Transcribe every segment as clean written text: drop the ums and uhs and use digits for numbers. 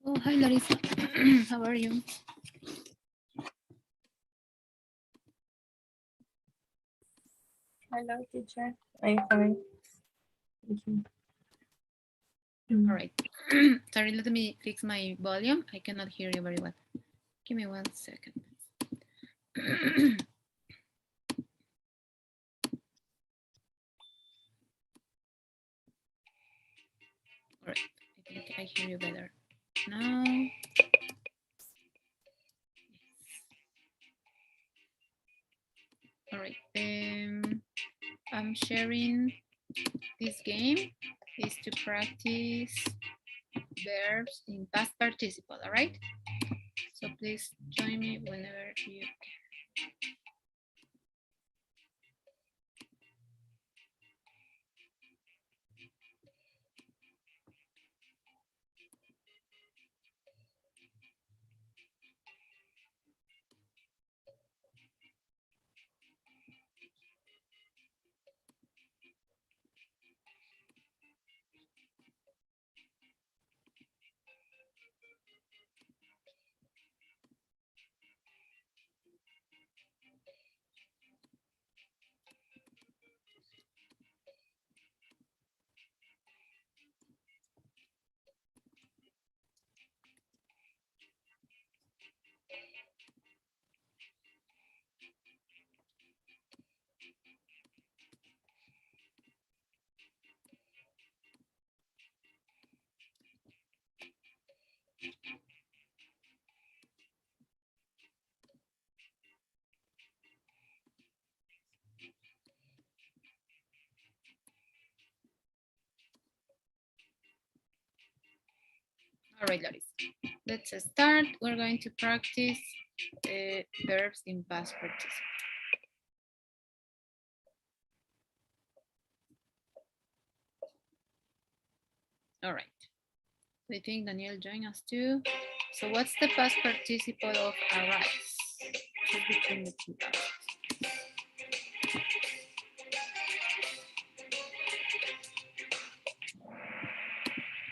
Oh, hi, Larissa. How are you? Hello, teacher. I'm fine. Thank you. All right. Sorry, let me fix my volume. I cannot hear you very well. Give me 1 second. All right. I think I hear you better now. All right. I'm sharing this game is to practice verbs in past participle. All right. So please join me whenever you can. All right, Loris. Let's start. We're going to practice verbs in past participle. All right. I think Daniel joined us too. So what's the past participle of arise? Just between the two verbs.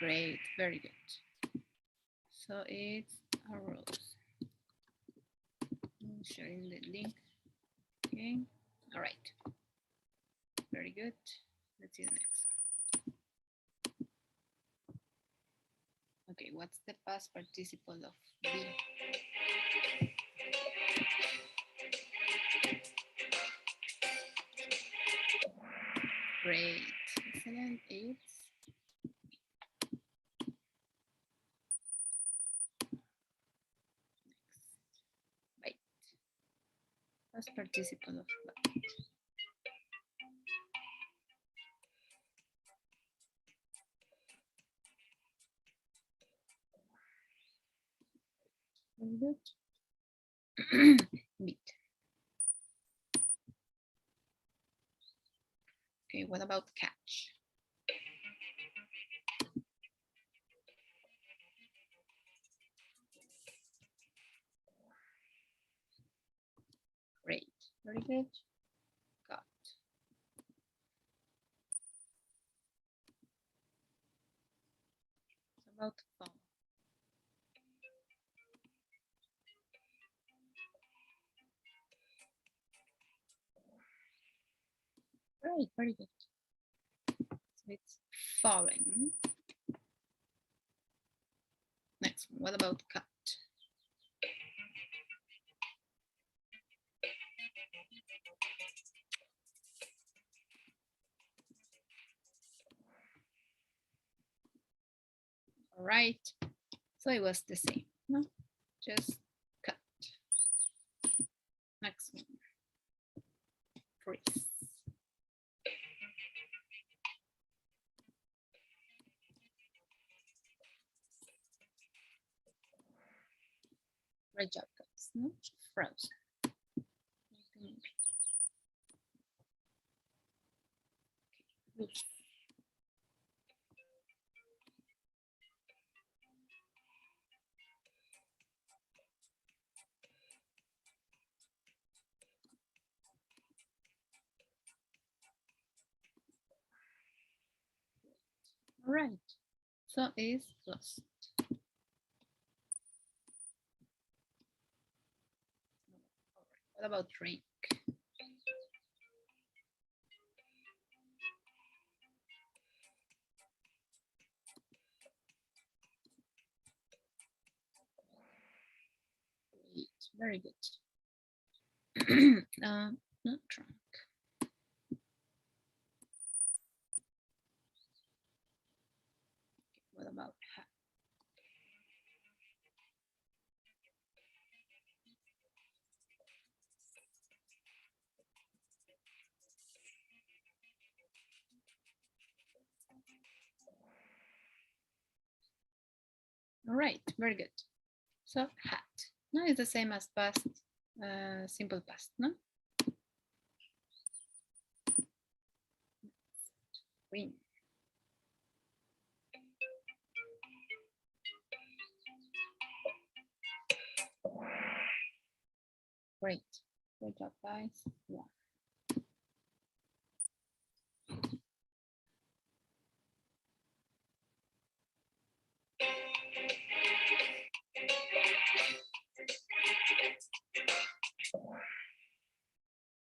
Great, very good. So it's arose. I'm sharing the link. Okay. All right. Very good. Let's see the next. Okay, what's the past participle of be? Great. Excellent. It's bite. Past participle of bite. Very good. Beat. Okay, what about catch? Great. Very good. Got. About fall. Great, very good. So it's falling. Next one, what about cut? All right, so it was the same, no? Just cut. Next one, freeze. Great job, guys, no? Frozen. Okay. All right, so it's lost. What about drink? Very good. Not drunk. What about hat? All right, very good. So hat. No, it's the same as past, simple past, no? Win. Great. Good job, guys. Yeah.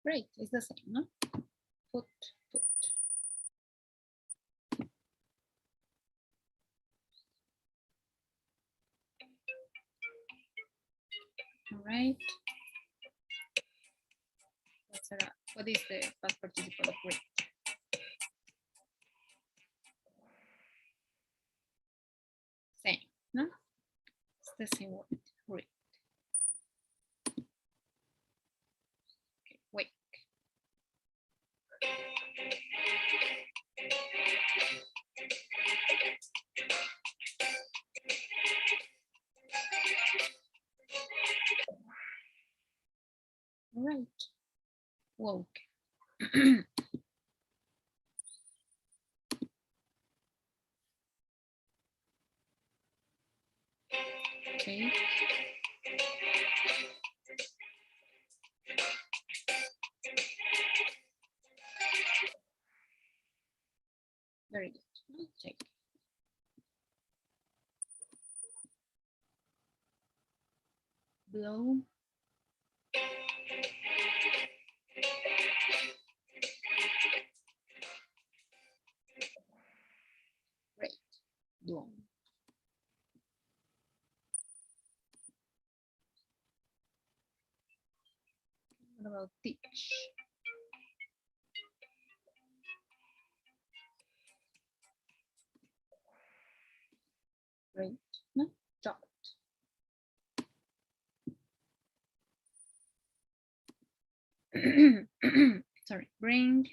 Great. It's the same, no? Put. All right. What is the past participle of read? Same, no? It's the same word, read. Okay, wake. All right. Woke. Okay. Very good. Check. Blow. Great. Blown. What about teach? Great. No? Dot. Sorry. Bring.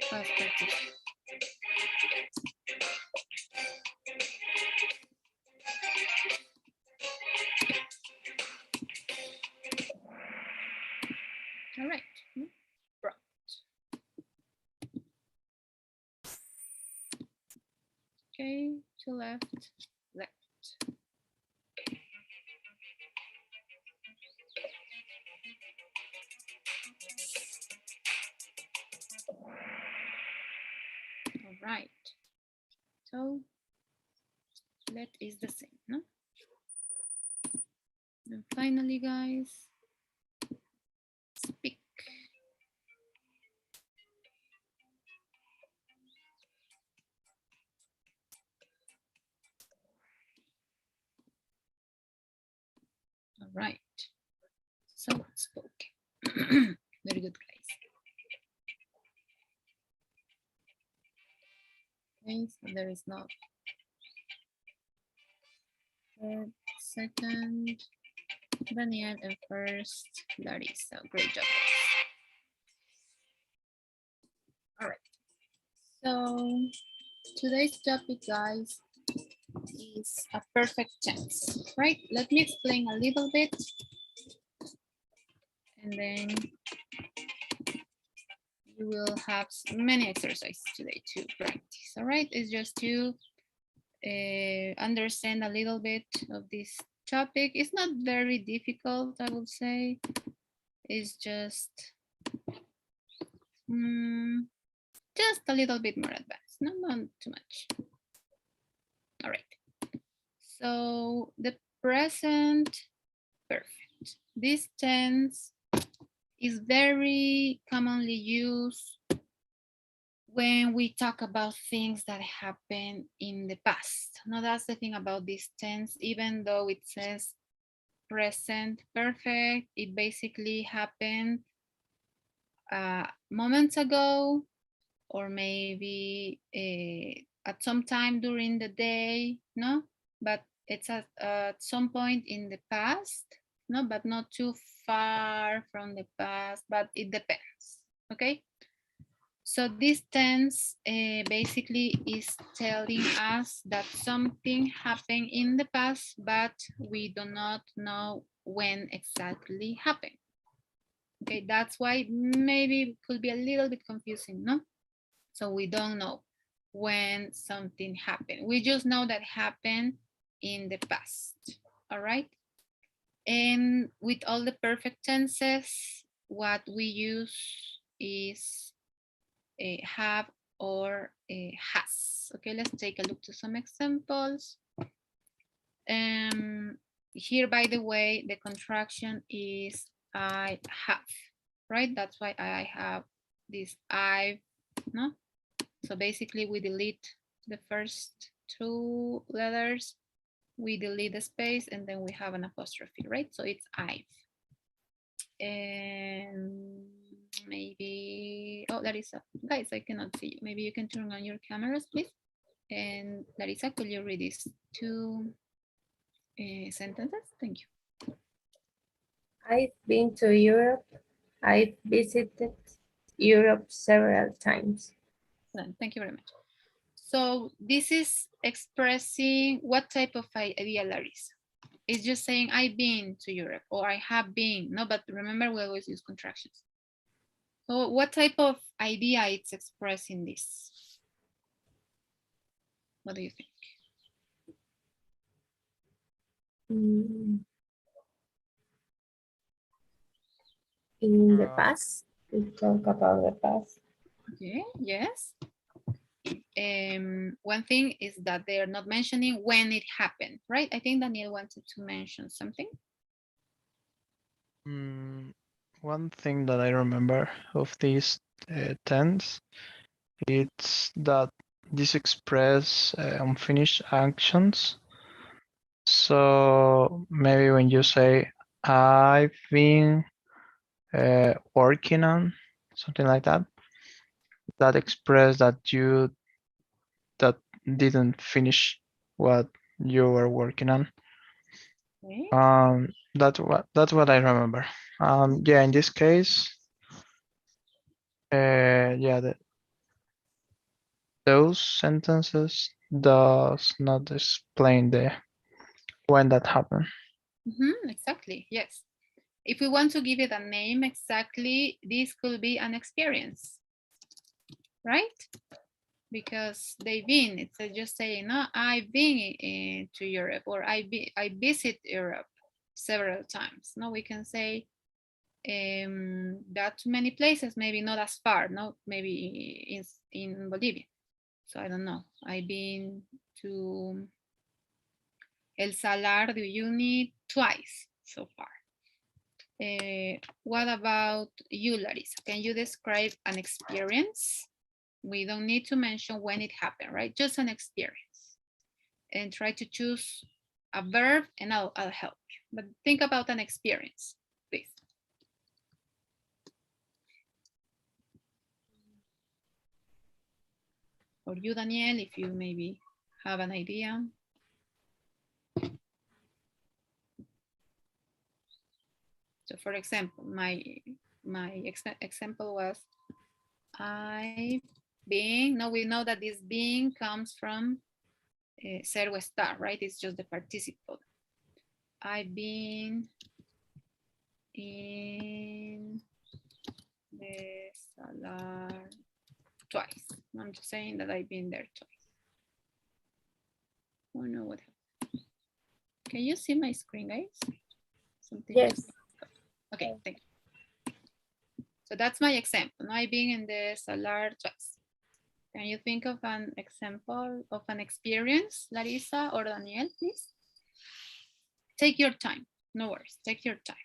Past participle. All right. Brought. Okay. To left. Left. All right. So let is the same, no? And finally, guys, speak. All right. So spoke. Very good, guys. Okay, so there is no third, second, Daniel, and first, Larissa. Great job. All right. So today's topic, guys, is a perfect tense, right? Let me explain a little bit, and then you will have many exercises today to practice. All right, it's just to understand a little bit of this topic. It's not very difficult, I would say. It's just a little bit more advanced, no, not too much. All right. So the present perfect. This tense is very commonly used when we talk about things that happen in the past. Now that's the thing about this tense, even though it says present perfect, it basically happened moments ago, or maybe at some time during the day, no? But it's at some point in the past, no, but not too far from the past, but it depends, okay? So this tense basically is telling us that something happened in the past, but we do not know when exactly happened. Okay, that's why maybe it could be a little bit confusing, no? So we don't know when something happened. We just know that happened in the past, all right? And with all the perfect tenses, what we use is have or has. Okay, let's take a look to some examples. Here, by the way, the contraction is I have, right? That's why I have this I, no? So basically we delete the first two letters, we delete the space, and then we have an apostrophe, right? So it's I've. And maybe, oh, Larissa, guys, I cannot see you. Maybe you can turn on your cameras, please. And Larissa, could you read these two sentences? Thank you. I've been to Europe. I've visited Europe several times. Thank you very much. So this is expressing what type of idea, Larissa? It's just saying I've been to Europe or I have been, no, but remember we always use contractions. So what type of idea it's expressing this? What do you think? Mm. In the past, we talk about the past. Okay, yes. One thing is that they're not mentioning when it happened, right? I think Daniel wanted to mention something. One thing that I remember of these tense, it's that this express unfinished actions. So maybe when you say I've been working on something like that, that express that you that didn't finish what you were working on. Okay. That's what I remember. Yeah, in this case, yeah, those sentences does not explain the when that happened. Exactly, yes. If we want to give it a name exactly, this could be an experience, right? Because they've been, it's just saying, no, I've been to Europe, or I visit Europe several times. No, we can say that many places, maybe not as far, no, maybe in Bolivia. So I don't know. I've been to El Salar de Uyuni twice so far. What about you, Larissa? Can you describe an experience? We don't need to mention when it happened, right? Just an experience. And try to choose a verb and I'll help you. But think about an experience, please. Or you, Daniel, if you maybe have an idea. So for example, my example was I've been, no, we know that this being comes from ser o estar, right? It's just the participle. I've been in the Salar twice. I'm just saying that I've been there twice. Oh no, what happened? Can you see my screen, guys? Something Yes. just... Okay, thank you. So that's my example. Now I've been in the Salar twice. Can you think of an example of an experience, Larissa or Daniel, please? Take your time. No worries, take your time.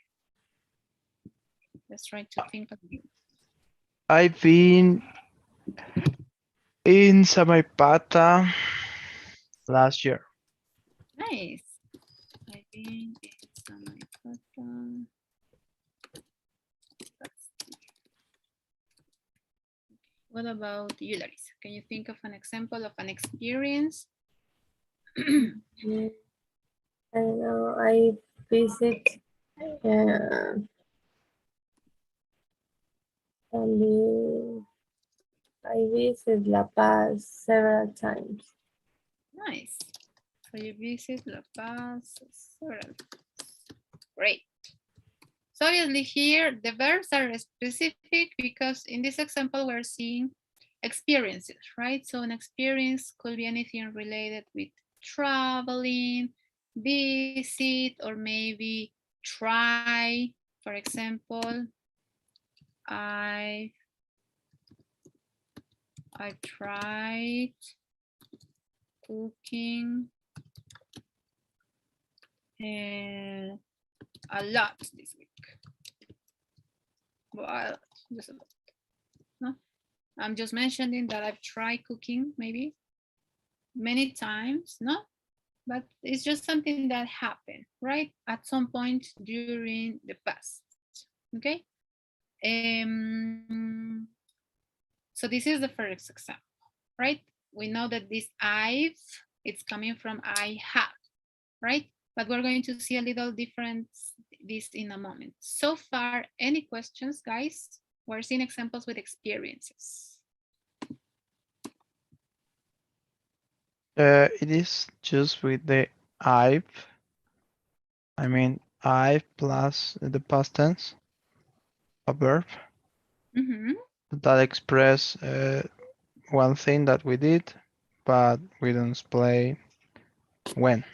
Let's try to think of you. I've been in Samaipata last year. Nice. I've been in Samaipata. What about you, Larissa? Can you think of an example of an experience? I don't know. I visit uh, I visit La Paz several times. Nice. So you visit La Paz several times. Great. So obviously here the verbs are specific because in this example we're seeing experiences, right? So an experience could be anything related with traveling, visit, or maybe try. For example, I tried cooking a lot this week. Well, just a lot. No? I'm just mentioning that I've tried cooking maybe many times, no? But it's just something that happened, right? At some point during the past, okay? So this is the first example, right? We know that this I've, it's coming from I have, right? But we're going to see a little difference this in a moment. So far, any questions, guys? We're seeing examples with experiences. It is just with the I've. I mean, I've plus the past tense, a verb that express one thing that we did, but we don't display when.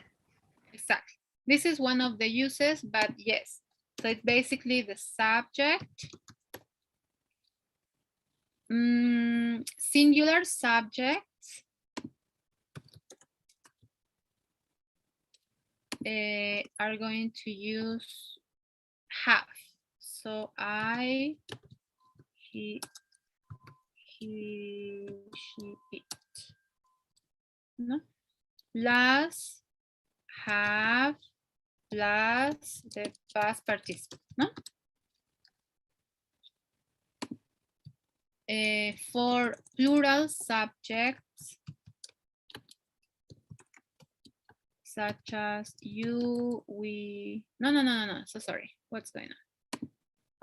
Exactly. This is one of the uses, but yes. So it's basically the subject, singular subjects are going to use have. So I, he, she, it. No? Plus have plus the past participle. No? For plural subjects, such as you, we, no, so sorry, what's going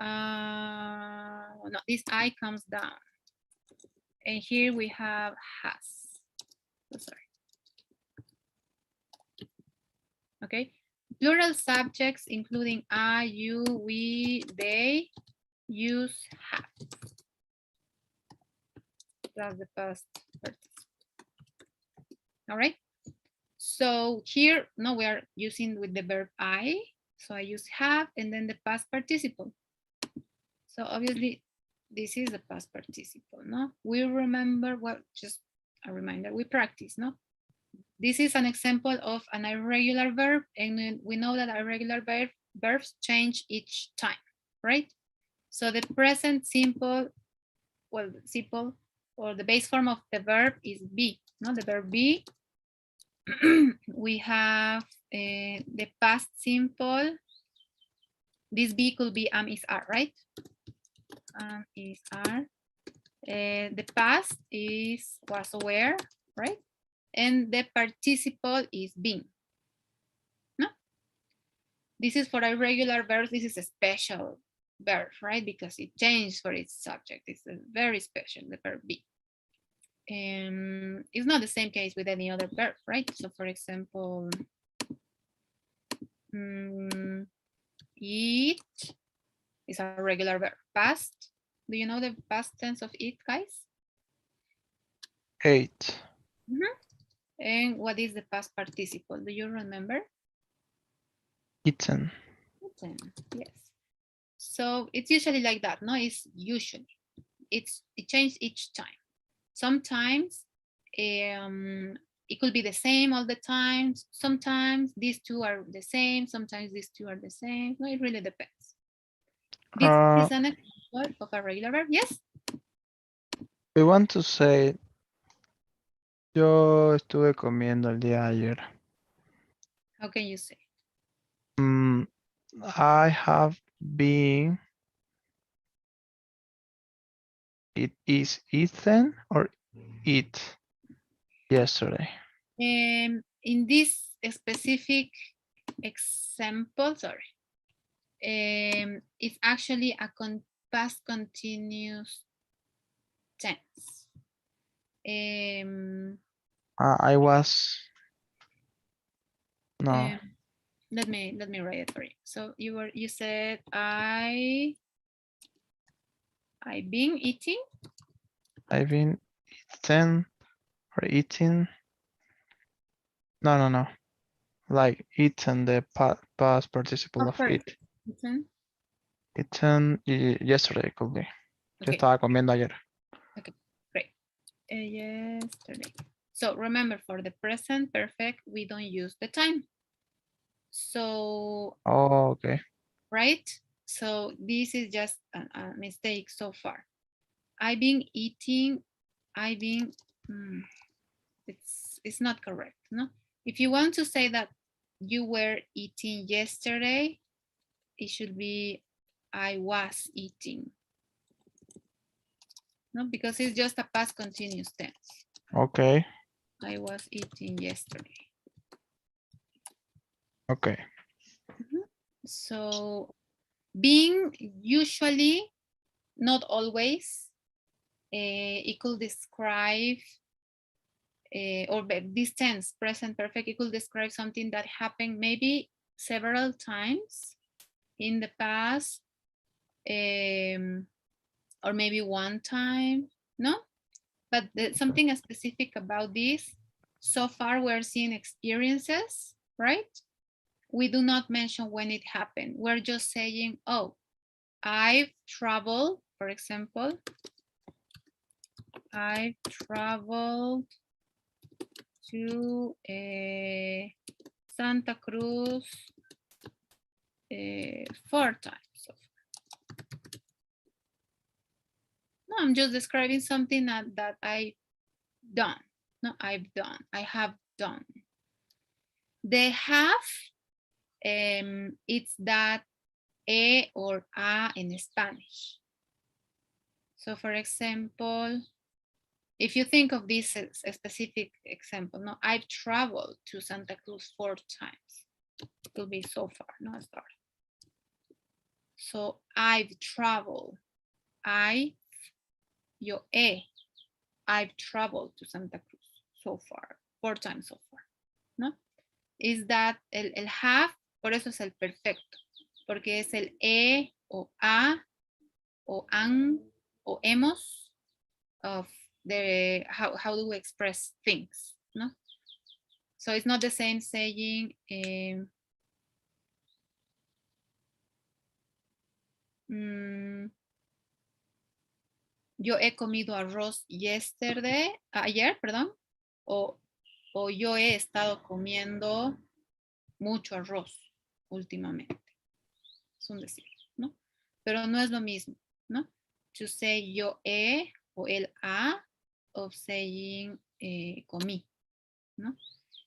on? No, this I comes down. And here we have has, so sorry. Okay, plural subjects, including I, you, we, they, use have. That's the past participle. All right. So here, no, we are using with the verb I. So I use have and then the past participle. So obviously, this is the past participle, no? We remember, well, just a reminder, we practice, no? This is an example of an irregular verb, and we know that irregular verbs change each time, right? So the present simple, well, simple, or the base form of the verb is be, no? The verb be. We have the past simple. This be could be am, is, are, right? Am, is, are. The past is was, were, right? And the participle is been. No? This is for irregular verbs. This is a special verb, right? Because it changed for its subject. It's a very special, the verb be. It's not the same case with any other verb, right? So for example, eat is a regular verb. Past, do you know the past tense of eat, guys? Ate. And what is the past participle? Do you remember? Eaten. Eaten, yes. So it's usually like that, no? It's usually. It changes each time. Sometimes it could be the same all the time. Sometimes these two are the same. Sometimes these two are the same. No, it really depends. This is an example of a regular verb. Yes. We want to say, yo estuve comiendo el día de ayer. How can you say? I have been. It is eaten or eat yesterday. In this specific example, sorry, it's actually a past continuous tense. I was no. Let me write it for you. So you said I've been eating. I've been eaten or eating. No. Like eaten, the past participle of Sorry. it. Eaten. Eaten yesterday could be. Yo Okay. estaba comiendo ayer. Okay, great. Yesterday. So remember, for the present perfect, we don't use the time. So, Oh, okay. right? So this is just a mistake so far. I've been eating. It's not correct, no? If you want to say that you were eating yesterday, it should be I was eating. No, because it's just a past continuous tense. Okay. I was eating yesterday. Okay. So being usually, not always, it could describe, or this tense, present perfect, it could describe something that happened maybe several times in the past, or maybe one time, no? But something specific about this, so far we're seeing experiences, right? We do not mention when it happened. We're just saying, oh, I've traveled, for example, I've traveled to Santa Cruz 4 times. No, I'm just describing something that I've done. No, I have done. The have, it's that or a in Spanish. So for example, if you think of this as a specific example, no, I've traveled to Santa Cruz 4 times. It will be so far, no start. So I've traveled. I've traveled to Santa Cruz so far, 4 times so far, ¿no? Is that el have, por eso es el perfecto, porque es el o a o an o hemos of the how do we express things, no? So it's not the same saying yo he comido arroz ayer, perdón, o yo he estado comiendo mucho arroz últimamente. Es un decir, ¿no? Pero no es lo mismo, ¿no? To say yo he o el ha of saying comí, ¿no?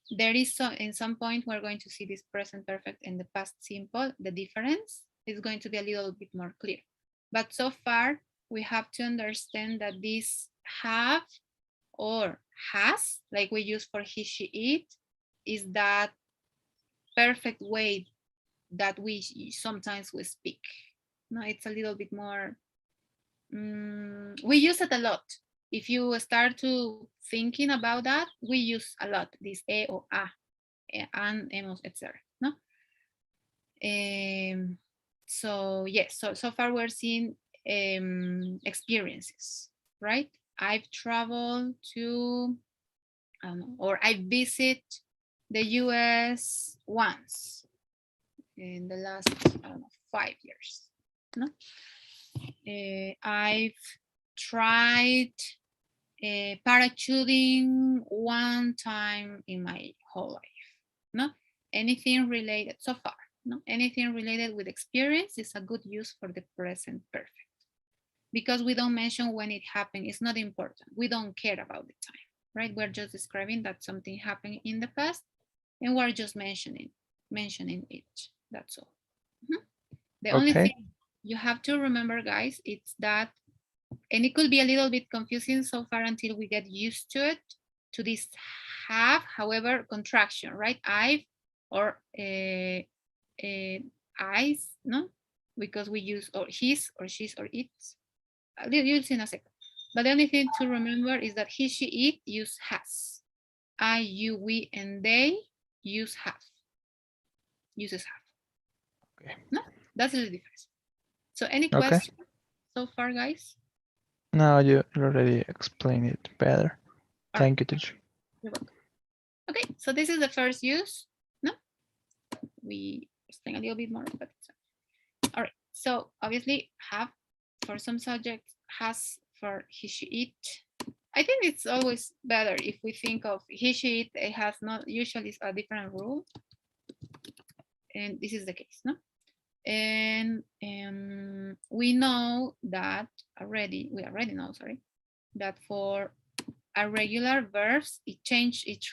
There is in some point we're going to see this present perfect and the past simple. The difference is going to be a little bit more clear. But so far, we have to understand that this have or has, like we use for he, she, it, is that perfect way that we sometimes we speak. No, it's a little bit more, we use it a lot. If you start to thinking about that, we use a lot this or a, and hemos, etc. No. So yes, so far we're seeing experiences, right? I've traveled to, or I visit the US once in the last 5 years. No, I've tried parachuting one time in my whole life. No, anything related so far. No, anything related with experience is a good use for the present perfect because we don't mention when it happened. It's not important. We don't care about the time, right? We're just describing that something happened in the past, and we're just mentioning it. That's all. The only Okay. thing you have to remember, guys, it's that, and it could be a little bit confusing so far until we get used to it, to this have, however, contraction, right? I've or I's, no? Because we use or his or she's or it's. You'll see in a second. But the only thing to remember is that he, she, it use has. I, you, we, and they use have. Uses have. Okay. No, that's the difference. So any Okay. questions so far, guys? Now you already explained it better. All Thank you, right. teacher. You're welcome. Okay, so this is the first use. No, we explain a little bit more, but all right. So obviously, have for some subjects, has for he, she, it. I think it's always better if we think of he, she, it. It has not usually a different rule, and this is the case, no? And we know that already. We already know, sorry, that for irregular verbs, it changed each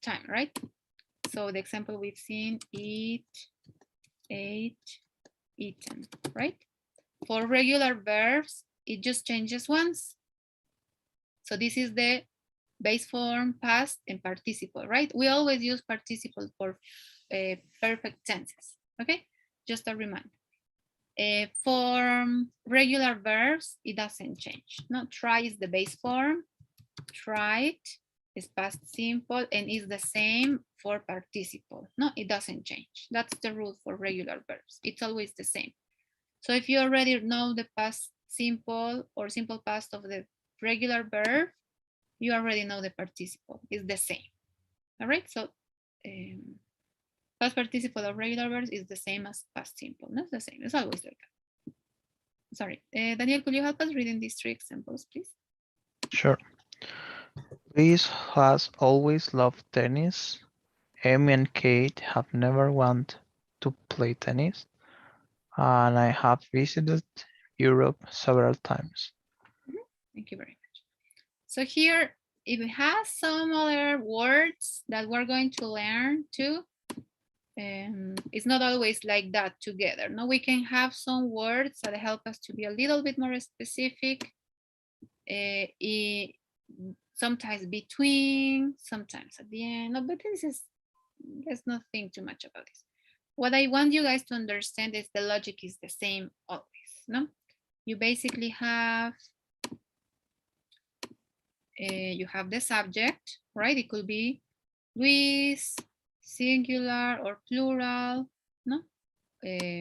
time, right? So the example we've seen, eat, ate, eaten, right? For regular verbs, it just changes once. So this is the base form, past, and participle, right? We always use participle for perfect tenses, okay? Just a reminder. For regular verbs, it doesn't change. No, try is the base form, tried is past simple, and is the same for participle. No, it doesn't change. That's the rule for regular verbs. It's always the same. So if you already know the past simple or simple past of the regular verb, you already know the participle. It's the same. All right, so past participle of regular verbs is the same as past simple. Not the same. It's always like that. Sorry, Daniel, could you help us reading these three examples, please? Sure. Liz has always loved tennis. Amy and Kate have never wanted to play tennis. And I have visited Europe several times. Thank you very much. So here, it has some other words that we're going to learn too. It's not always like that together. No, we can have some words that help us to be a little bit more specific. Sometimes between, sometimes at the end. No, but let's not think too much about this. What I want you guys to understand is the logic is the same always. No, you basically have you have the subject, right? It could be Luis, singular or plural, no? He,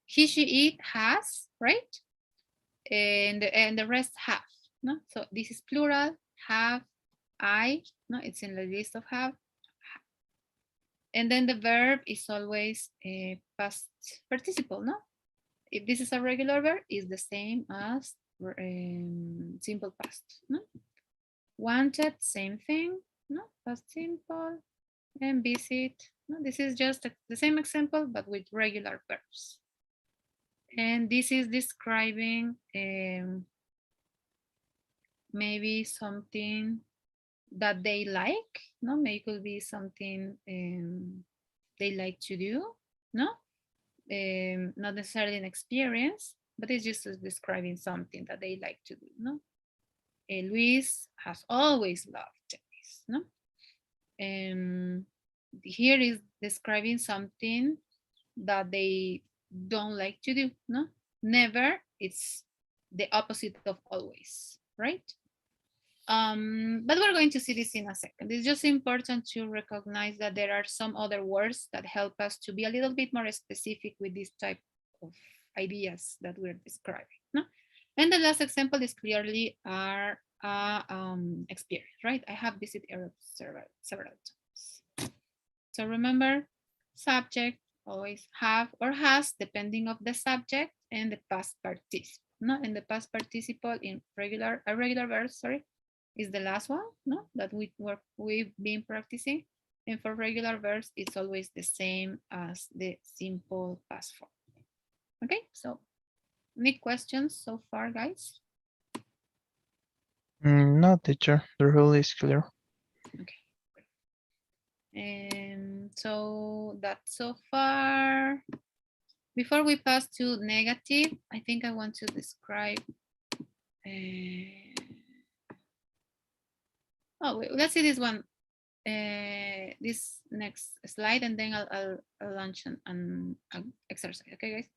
she, it, has, right? And the rest have, no? So this is plural, have, I, no? It's in the list of have. And then the verb is always a past participle, no? If this is a regular verb, it's the same as simple past, no? Wanted, same thing, no? Past simple. And visit, no? This is just the same example, but with regular verbs. And this is describing maybe something that they like, no? Maybe it could be something they like to do, no? Not necessarily an experience, but it's just describing something that they like to do, no? Luis has always loved tennis, no? Here is describing something that they don't like to do, no? Never, it's the opposite of always, right? But we're going to see this in a second. It's just important to recognize that there are some other words that help us to be a little bit more specific with this type of ideas that we're describing, no? And the last example is clearly our experience, right? I have visited Europe several times. So remember, subject always have or has, depending of the subject, and the past participle. No, and the past participle in irregular verbs, sorry, is the last one, no, that we've been practicing. And for regular verbs, it's always the same as the simple past form. Okay, so any questions so far, guys? No, teacher, the rule is clear. Okay. And so that's so far. Before we pass to negative, I think I want to describe. Let's see this one. This next slide, and then I'll launch an exercise. Okay, guys.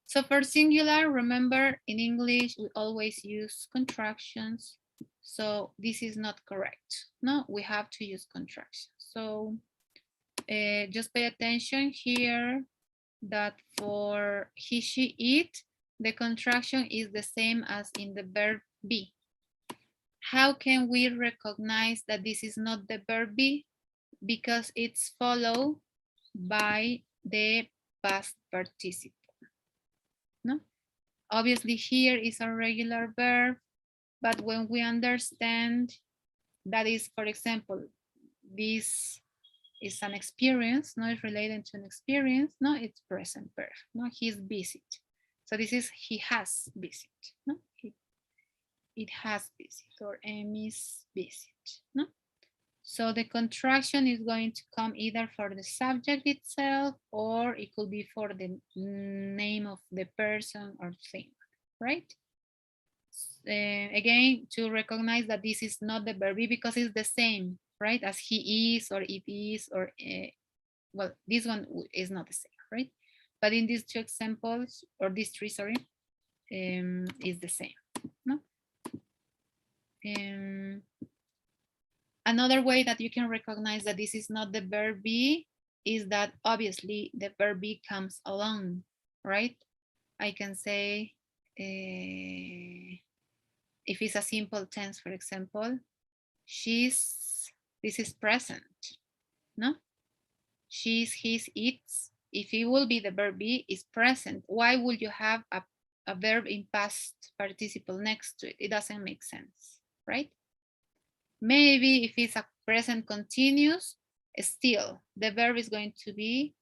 So for singular, remember in English we always use contractions. So this is not correct. No, we have to use contractions. So just pay attention here that for he, she, it, the contraction is the same as in the verb be. How can we recognize that this is not the verb be? Because it's followed by the past participle. No? Obviously here is a regular verb, but when we understand that is, for example, this is an experience, no, it's related to an experience, no, it's present perfect, no, he's visit. So this is he has visit, no, it has visit, or Amy's visit, no. So the contraction is going to come either for the subject itself, or it could be for the name of the person or thing, right? Again, to recognize that this is not the verb because it's the same, right, as he is or it is, or well, this one is not the same, right? But in these two examples, or these three, sorry, is the same, no? Another way that you can recognize that this is not the verb be is that obviously the verb be comes along, right? I can say, if it's a simple tense, for example, she's, this is present, no? She's, his, its. If it will be the verb be, is present. Why would you have a verb in past participle next to it? It doesn't make sense, right? Maybe if it's a present continuous, still the verb is going to be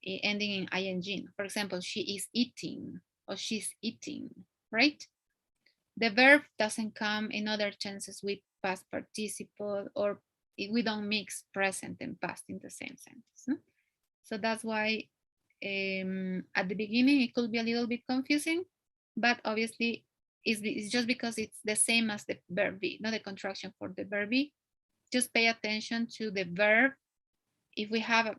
ending in ing. For example, she is eating or she's eating, right? The verb doesn't come in other tenses with past participle, or we don't mix present and past in the same sentence. No? So that's why at the beginning it could be a little bit confusing, but obviously it's just because it's the same as the verb be, not the contraction for the verb be. Just pay attention to the verb. If we have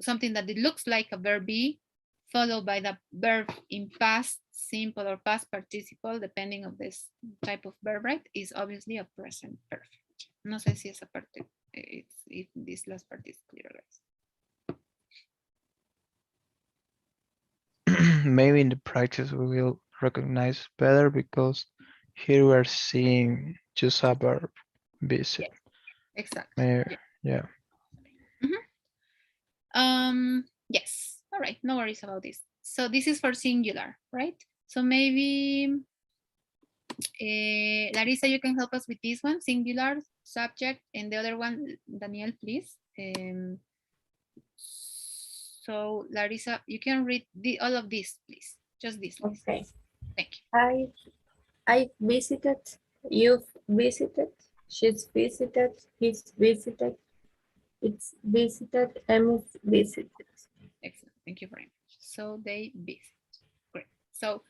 something that it looks like a verb be, followed by the verb in past simple or past participle, depending on this type of verb, right, is obviously a present perfect. No sé si esa parte, if this last part is clear, guys. Maybe in the practice we will recognize better because here we are seeing just a verb visit. Yes, exactly. Maybe, yeah. Yes, all right, no worries about this. So this is for singular, right? So maybe Larissa, you can help us with this one, singular, subject, and the other one, Daniel, please. So Larissa, you can read all of this, please. Just this, please. Okay. Thank you. I visited, you've visited, she's visited, he's visited, it's visited, Emmy's visited. Excellent. Thank you very much. So they visit. Great. So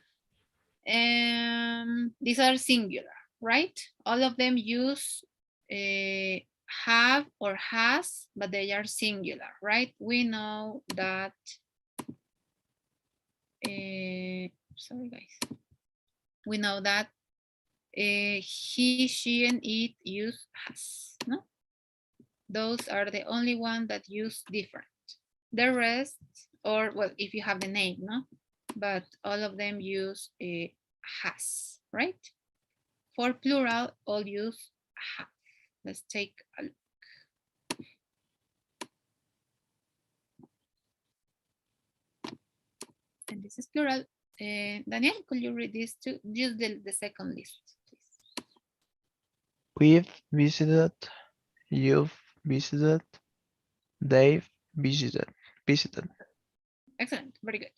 these are singular, right? All of them use have or has, but they are singular, right? We know that, sorry guys. We know that he, she, and it use has, no? Those are the only ones that use different. The rest, or well, if you have the name, no? But all of them use a has, right? For plural, all use have. Let's take a look. And this is plural. Daniel, could you read this too? Just the second list, please. We've visited, you've visited, they've visited. Excellent, very good.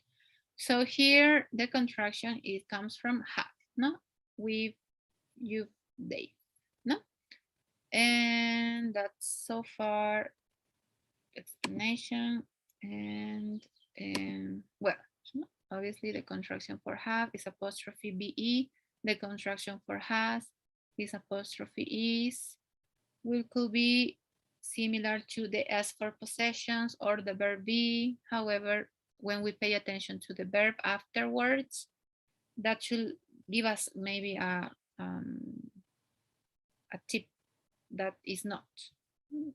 So here the contraction, it comes from have, no? We've, you've, they, no? And that's so far explanation. And well, obviously the contraction for have is apostrophe be. The contraction for has is apostrophe is. Could be similar to the S for possessions or the verb be. However, when we pay attention to the verb afterwards, that should give us maybe a tip that is not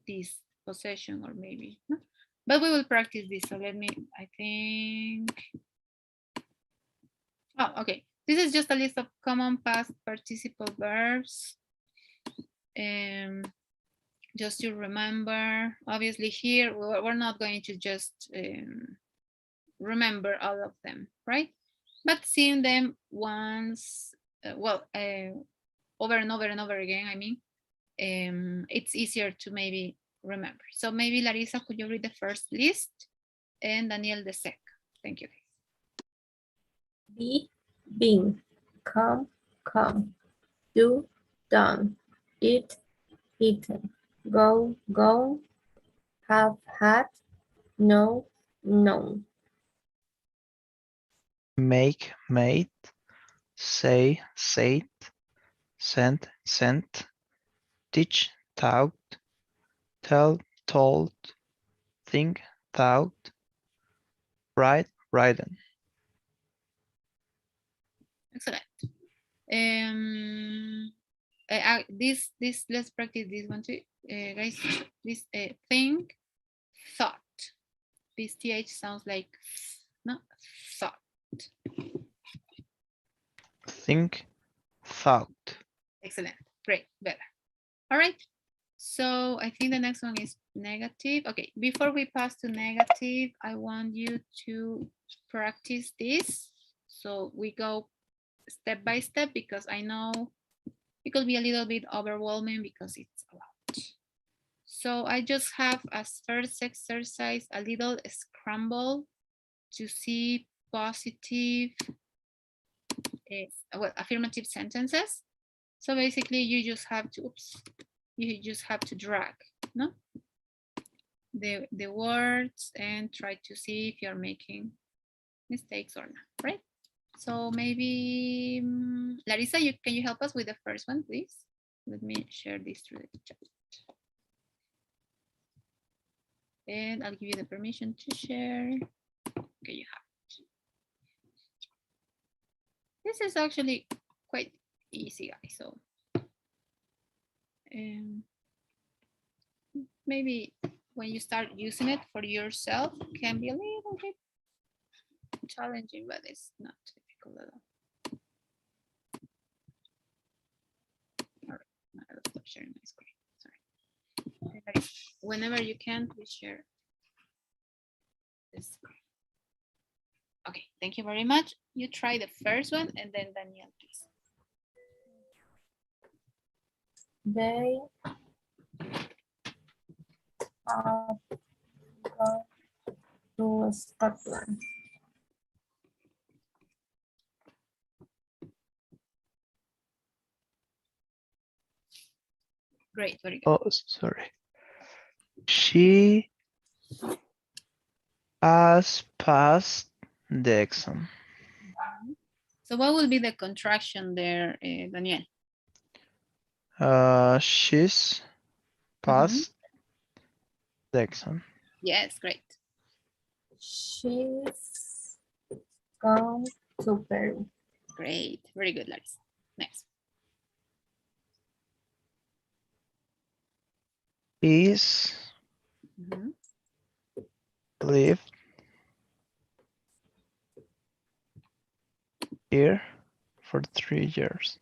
this possession, or maybe no? But we will practice this. So let me, I think, oh, okay. This is just a list of common past participle verbs. Just to remember, obviously here, we're not going to just remember all of them, right? But seeing them once, over and over and over again, I mean, it's easier to maybe remember. So maybe Larissa, could you read the first list, and Daniel the second? Thank you. Be, been, come, come, do, done, eat, eaten, go, gone, have, had, know, known. Make, made, say, said, sent, sent, teach, taught, tell, told, think, thought, write, written. Excellent. This let's practice this one too, guys. This think, thought. This th sounds like no thought. Think, thought. Excellent. Great. Better. All right. So I think the next one is negative. Okay. Before we pass to negative, I want you to practice this. So we go step by step, because I know it could be a little bit overwhelming because it's a lot. So I just have as first exercise a little scramble to see positive, well, affirmative sentences. So basically you just have to, you just have to drag, no? The words and try to see if you're making mistakes or not, right? So maybe Larissa, can you help us with the first one, please? Let me share this through the chat. And I'll give you the permission to share. Okay, you have it. This is actually quite easy, guys. So maybe when you start using it for yourself, it can be a little bit challenging, but it's not difficult at all. All right, I'll stop sharing my screen. Sorry. Whenever you can, please share this screen. Okay, thank you very much. You try the first one, and then Daniel, please. They are going to Scotland. Great, very good. Oh, sorry. She has passed the exam. So what will be the contraction there, Daniel? She's passed the exam. Yes, great. She's gone to Peru. Great, very good, Larissa. Next. He's lived here for 3 years.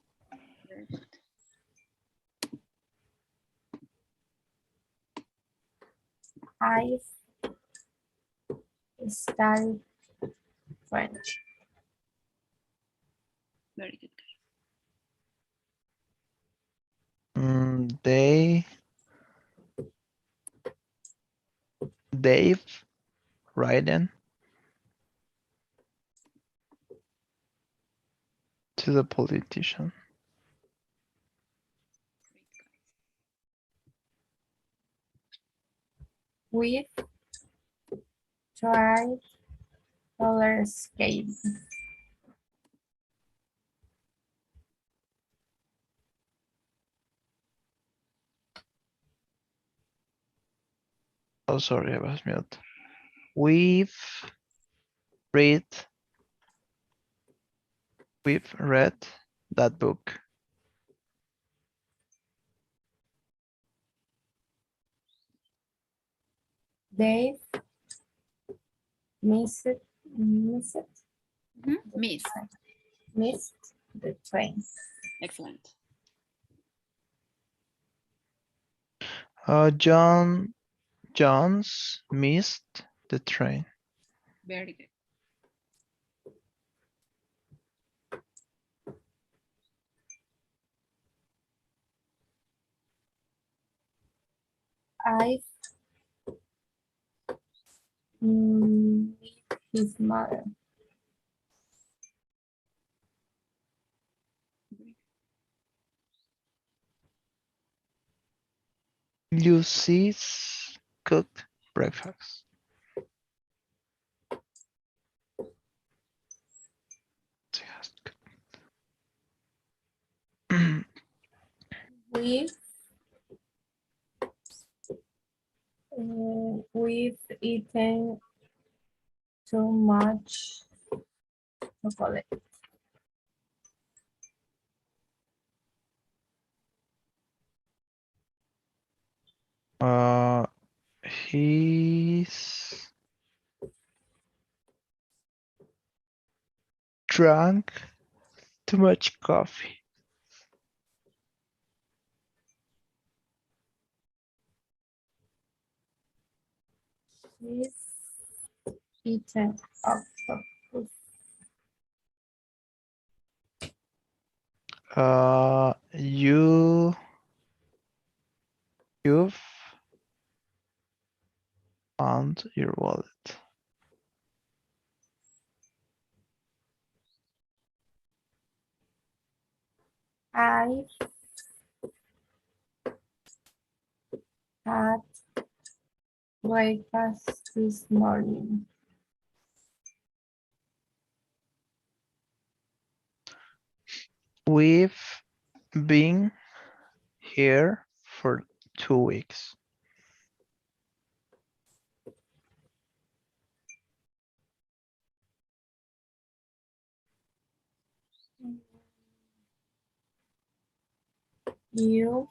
I've studied French. Very good. Dave writing to the politician. We've tried roller skate. Oh, sorry, I was mute. We've read that book. Dave missed missed Miss. missed the train. Excellent. John's missed the train. Very good. I meet his mother. Lucy's cooked breakfast. We've eaten too much chocolate. He's drank too much coffee. He's eaten octopus. You've found your wallet. I had breakfast this morning. We've been here for 2 weeks. You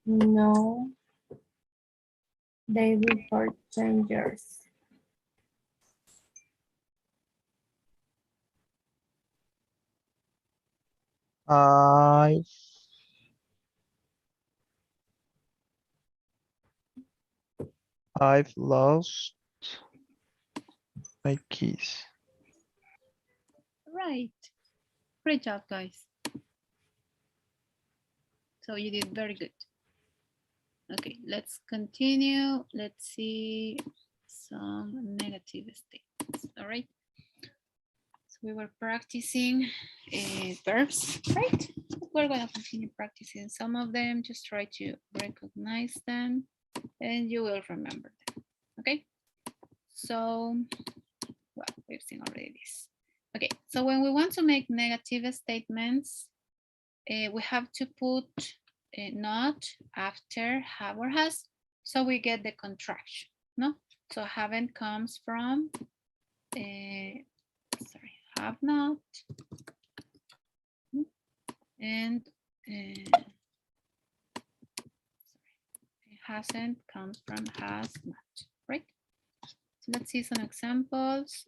know they report strangers. I've lost my keys. Right. Great job, guys. So you did very good. Okay, let's continue. Let's see some negative statements. All right. So we were practicing verbs, right? We're going to continue practicing some of them. Just try to recognize them and you will remember them. Okay. So, well, we've seen already this. Okay, so when we want to make negative statements, we have to put not after have or has, so we get the contraction, no? So haven't comes from, sorry, have not, and sorry, hasn't comes from has not, right? So let's see some examples.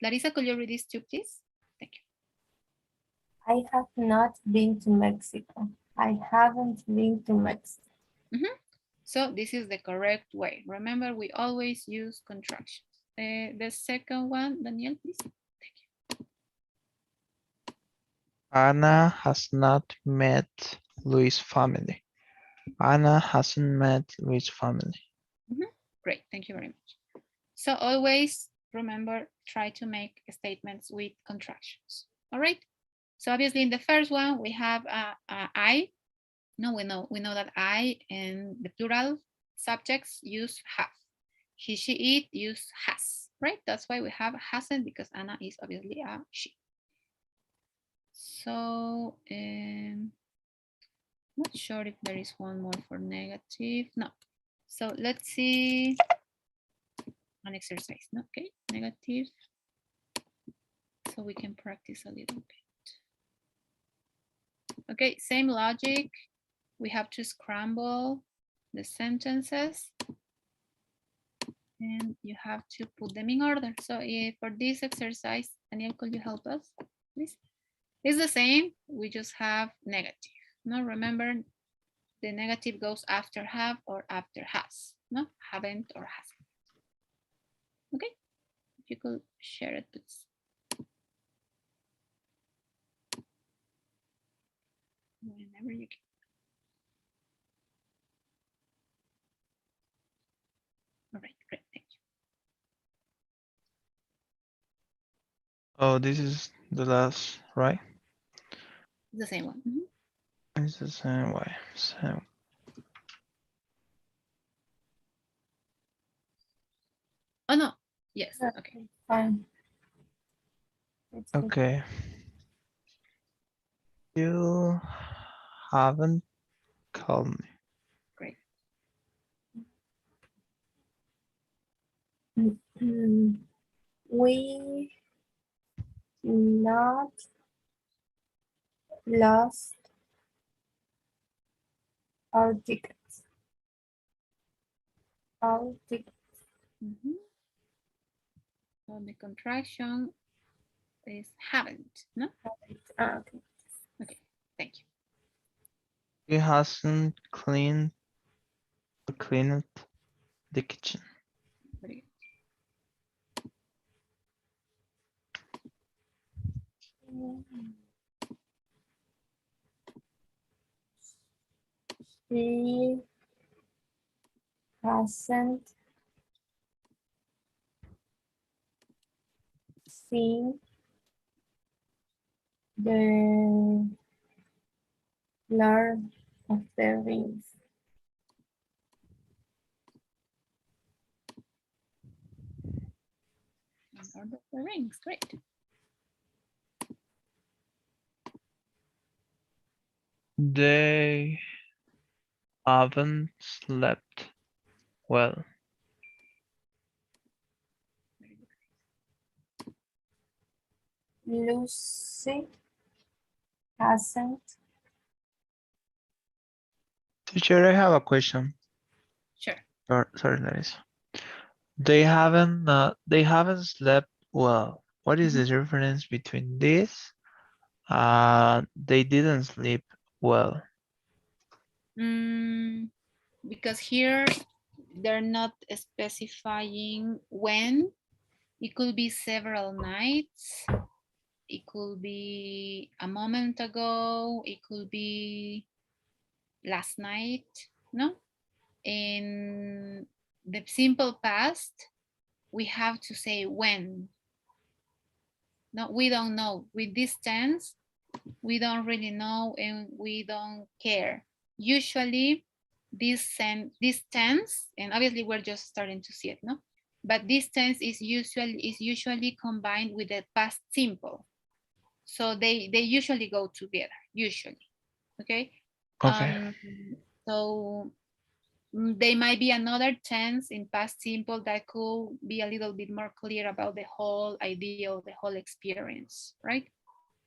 Larissa, could you read this too, please? Thank you. I have not been to Mexico. I haven't been to Mexico. So this is the correct way. Remember, we always use contractions. The second one, Daniel, please. Anna has not met Louis' family. Anna hasn't met Louis' family. Great, thank you very much. So always remember, try to make statements with contractions. All right. So obviously in the first one we have I. No, we know that I and the plural subjects use have. He, she, it use has. Right. That's why we have hasn't, because Anna is obviously a she. So not sure if there is one more for negative. No. So let's see an exercise. No, okay, negative. So we can practice a little bit. Okay, same logic. We have to scramble the sentences and you have to put them in order. So for this exercise, Daniel, could you help us, please? It's the same, we just have negative. No, remember the negative goes after have or after has. No, haven't or hasn't. Okay, if you could share it, please. Whenever you can. All right, great, thank you. Oh, this is the last, right? The same one. It's the same way. So, Oh no, yes, okay. Fine. It's good. okay. You haven't called me. Great. We not lost our tickets. Our tickets. So the contraction is haven't, no? Okay. Okay, thank you. He hasn't cleaned the kitchen. Very She hasn't seen the Lord of the Rings. good. Lord of the Rings, great. They haven't slept well. Lucy hasn't. Teacher, I have a question. Sure. Sorry, Larissa. They haven't slept well. What is the difference between this? They didn't sleep well. Because here they're not specifying when. It could be several nights. It could be a moment ago. It could be last night, no? In the simple past, we have to say when. No, we don't know. With this tense, we don't really know and we don't care. Usually this tense, and obviously we're just starting to see it, no? But this tense is usually combined with the past simple. So they usually go together, usually, okay? Okay. So they might be another tense in past simple that could be a little bit more clear about the whole idea of the whole experience, right?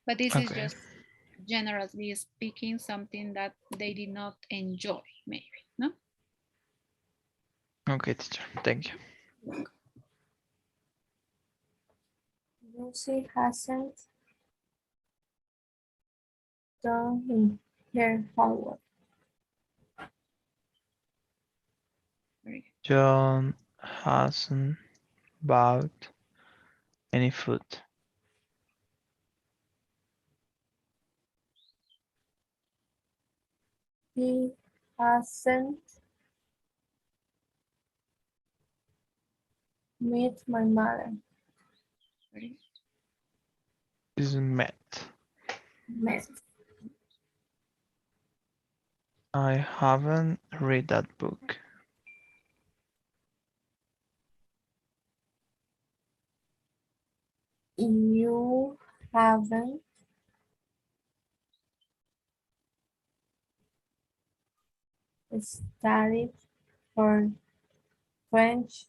But this is Okay. just generally speaking something that they did not enjoy, maybe, no? Okay, teacher. Thank you. Lucy hasn't done her homework. John hasn't bought any food. He hasn't met my mother. Very good. Is met. Met. I haven't read that book. You haven't studied for French,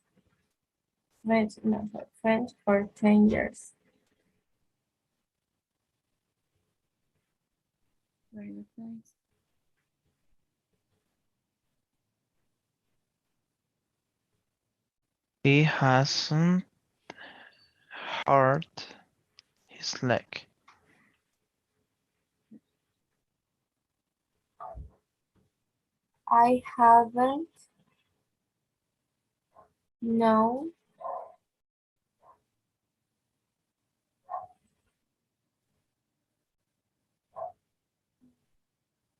French for 10 years. Very good, guys. He hasn't hurt his leg. I haven't known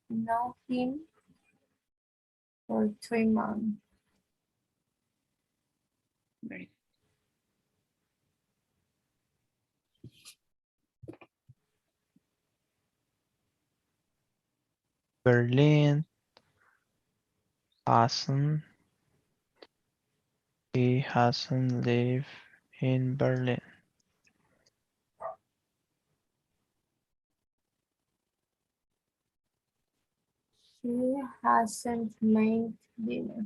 know him for 3 months. Very Berlin hasn't. He hasn't lived in Berlin. She hasn't made dinner.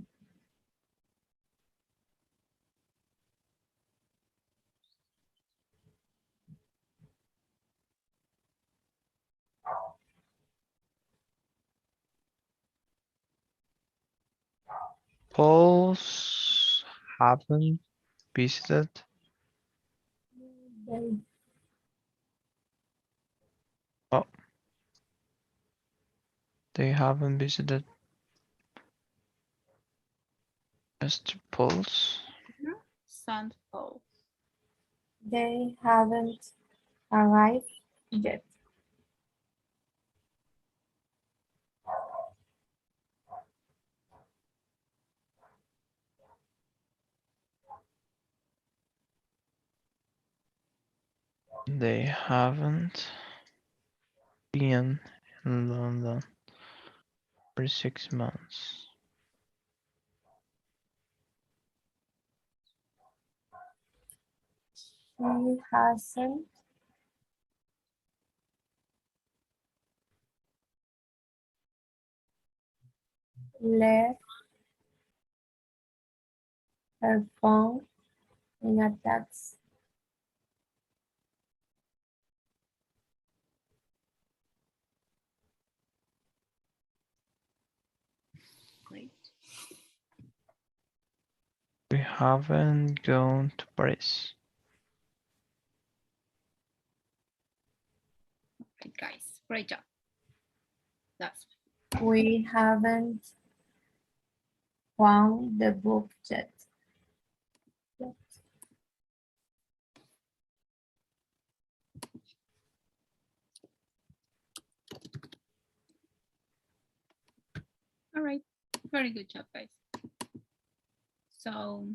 Poles haven't visited. They, Oh, they haven't visited Mr. Poles. good. St. Paul. they haven't arrived yet. They haven't been in London for 6 months. She hasn't left her phone in a taxi. Great. We haven't gone to Paris. Right, guys. Great job. That's We haven't found the book yet. all right. Very good job, guys. So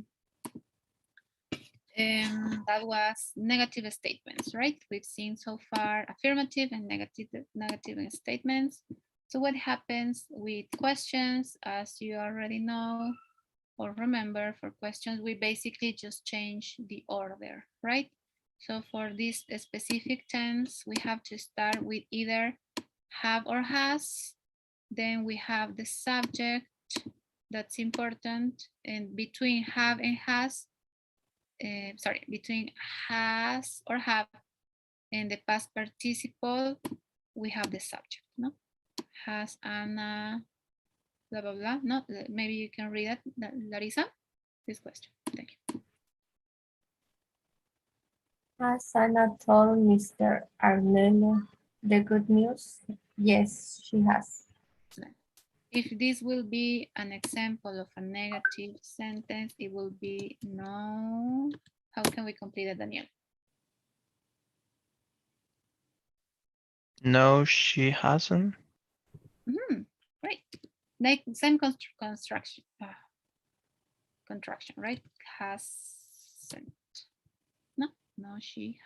that was negative statements, right? We've seen so far affirmative and negative statements. So what happens with questions, as you already know or remember, for questions, we basically just change the order, right? So for this specific tense, we have to start with either have or has, then we have the subject, that's important, and between have and has, between has or have and the past participle, we have the subject, no? Has Anna, blah, blah, blah. No, maybe you can read that, Larissa, this question. Thank you. Has Anna told Mr. Arnello the good news? Yes, she has. Excellent. If this will be an example of a negative sentence, it will be no. How can we complete it, Daniel? No, she hasn't. Great. Like same construction, contraction, right? Hasn't. No, no, she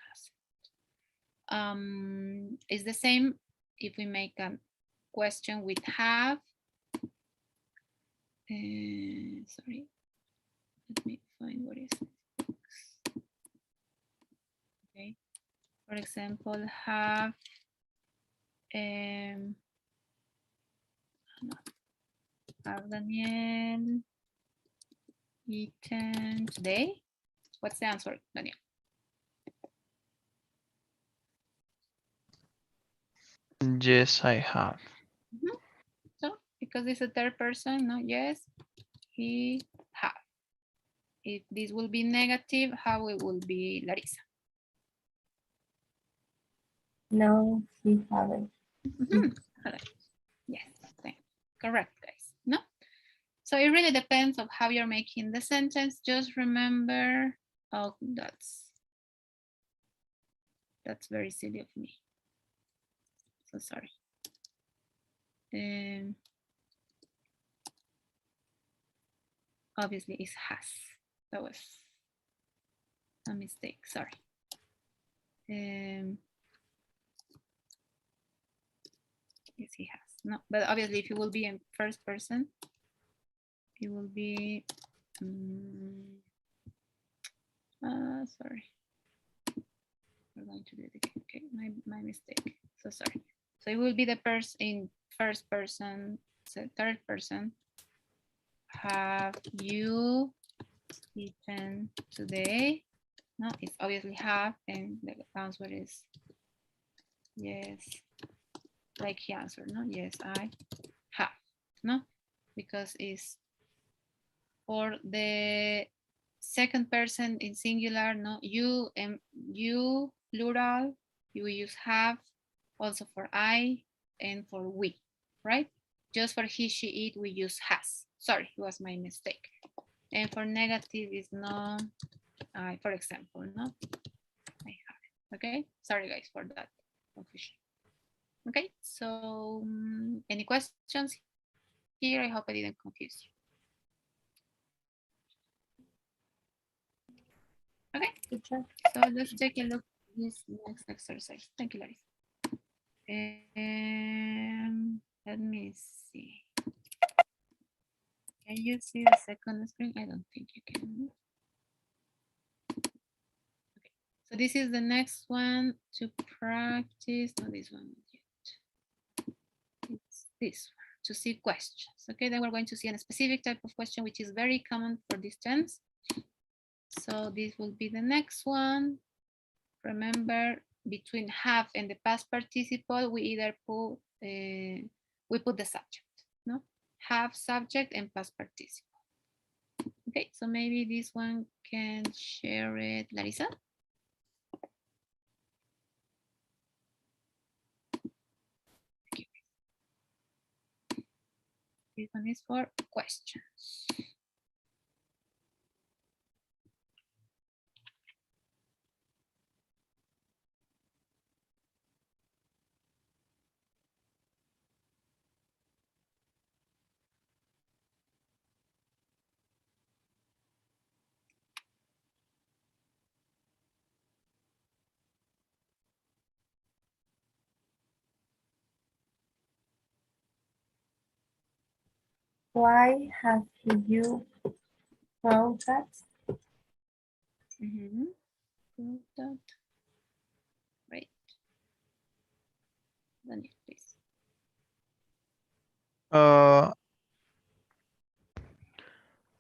hasn't. It's the same if we make a question with have. Sorry, let me find what is it. Okay, for example, have have Daniel eaten today? What's the answer, Daniel? Yes, I have. So because it's a third person, no, yes, he have. If this will be negative, how it will be, Larissa? No, he haven't. Yes, correct, guys. No, so it really depends of how you're making the sentence. Just remember, oh, that's very silly of me. So sorry. Obviously, it's has. That was a mistake. Sorry. Yes, he has. No, but obviously, if it will be in first person, it will be. Sorry. We're going to do it again. Okay, my mistake. So sorry. So it will be the person in first person, so third person. Have you eaten today? No, it's obviously have, and the answer is yes. Like he answered, no? Yes, I have. No, because it's for the second person in singular, no, you and you plural, you use have, also for I and for we, right? Just for he, she, it, we use has. Sorry, it was my mistake. And for negative is no, for example, no, I have it. Okay, sorry guys for that confusion. Okay, so any questions here? I hope I didn't confuse you. Okay, so let's take a look at this next exercise. Thank you, Larissa. And let me see. Can you see the second screen? I don't think you can. Okay, so this is the next one to practice. Not this one yet. It's this one to see questions. Okay, then we're going to see a specific type of question which is very common for this tense. So this will be the next one. Remember, between have and the past participle, we either put the subject, no? Have subject and past participle. Okay, so maybe this one can share it, Larissa. This one is for questions. Why have you wrote that? Right. Daniel, please.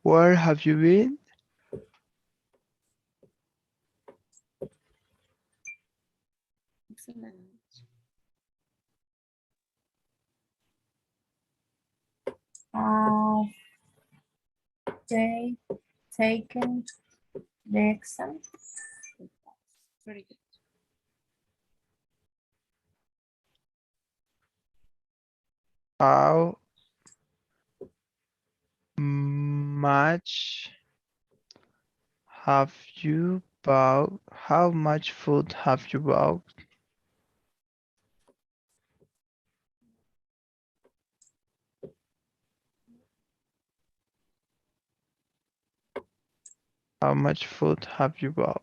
Where have you been? Excellent. They taken the exam? Very good. How much have you bought? How much food have you bought? How much food have you bought?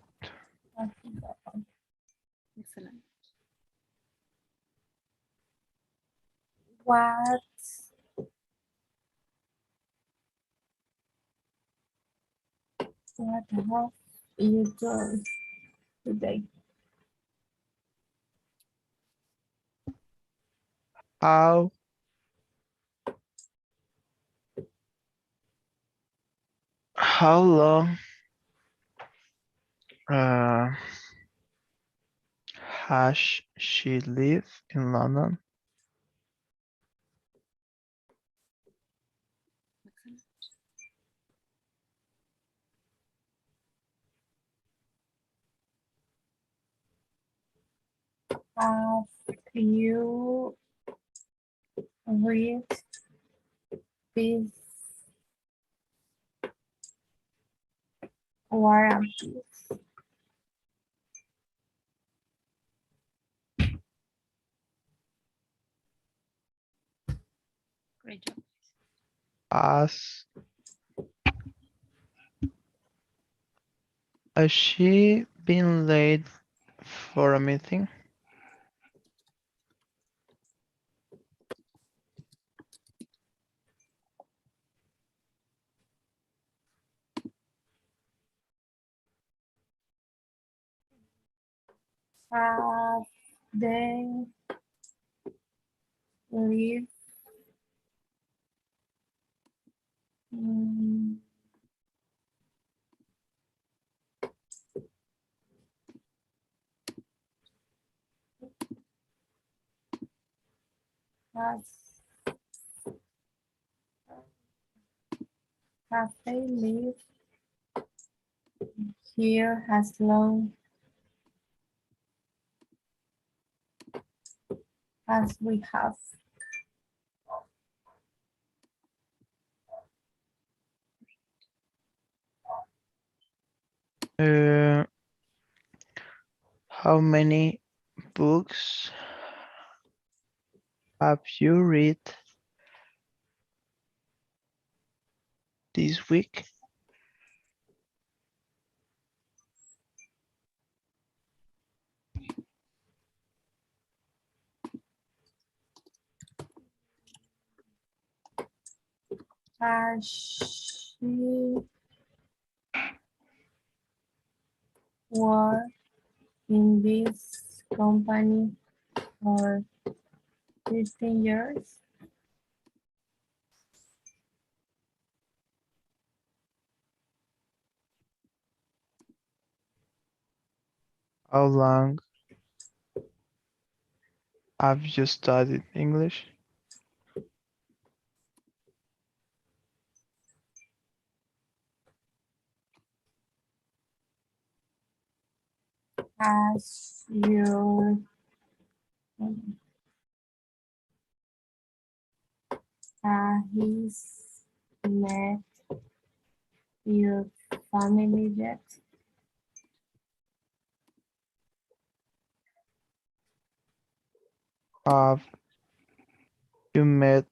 Excellent. What have you done today? How long has she lived in London? Excellent. Have you read this War and Peace? Great job. Has she been late for a meeting? Have they lived mm, has have they lived here as long as we have? Uh, how many books have you read this week? Has she worked in this company for 15 years? How long have you studied English? Has your he's met your family yet? Have you met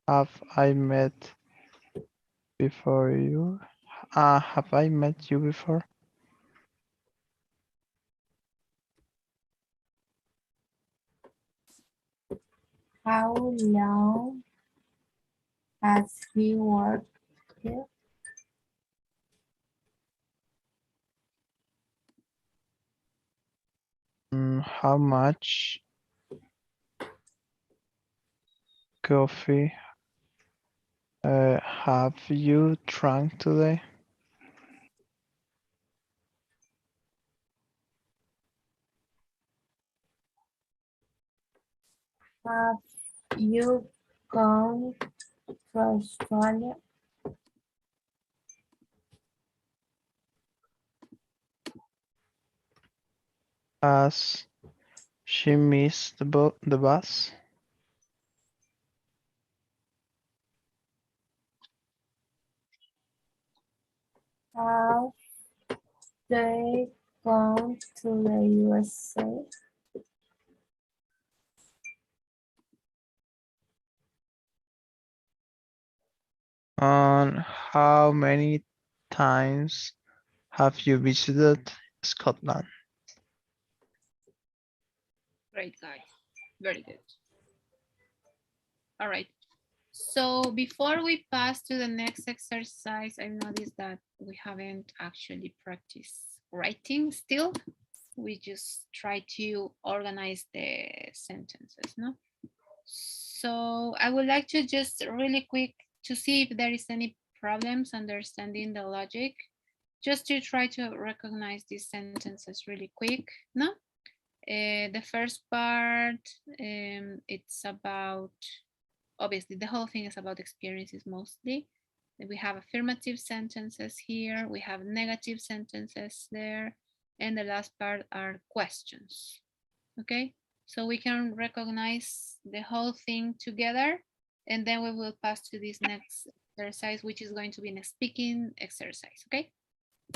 have I met before you? Have I met you before? How long has he worked here? How much coffee have you drunk today? Have you gone to Australia? Has She missed the bus. Have they gone to the USA? And how many times have you visited Scotland? Great, guys. Very good. All right. So before we pass to the next exercise, I've noticed that we haven't actually practiced writing still. We just try to organize the sentences, no? So I would like to just really quick to see if there is any problems understanding the logic, just to try to recognize these sentences really quick, no? The first part, it's about, obviously the whole thing is about experiences mostly. We have affirmative sentences here, we have negative sentences there, and the last part are questions. Okay, so we can recognize the whole thing together, and then we will pass to this next exercise, which is going to be a speaking exercise. Okay,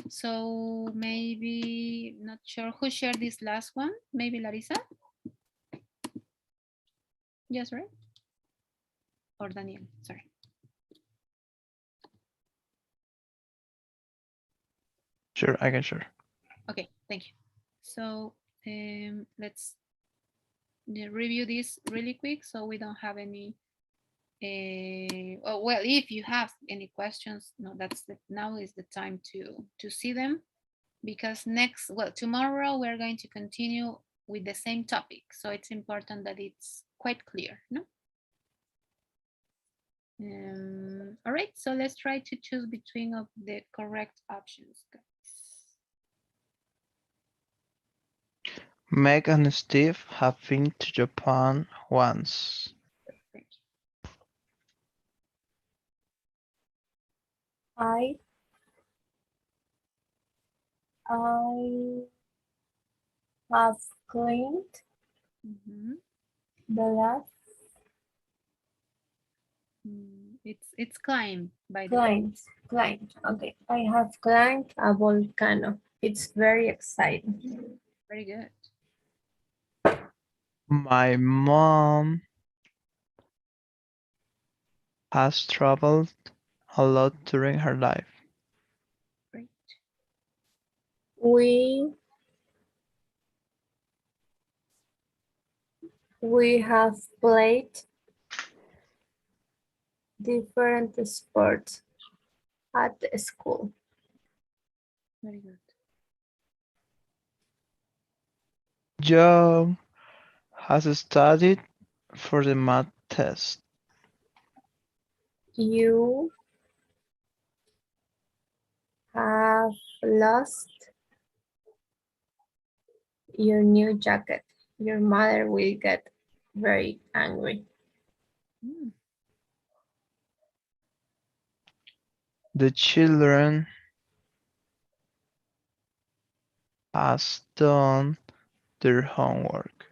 so maybe, not sure who shared this last one, maybe Larissa? Yes, right? Or Daniel, sorry. Sure, I can share. Okay, thank you. So let's review this really quick so we don't have any oh, well, if you have any questions, no, now is the time to see them, because tomorrow we're going to continue with the same topic, so it's important that it's quite clear, no? All right, so let's try to choose between of the correct options, guys. Meg and Steve have been to Japan once. Thank you. I have cleaned Mhm. the last It's climb, by the way. climbed. Okay, I have climbed a volcano. It's very exciting. Very good. My mom has traveled a lot during her life. Great. We have played different sports at the school. Very good. Joe has studied for the math test. You have lost your new jacket. Your mother will get very angry. Mm, The children has done their homework.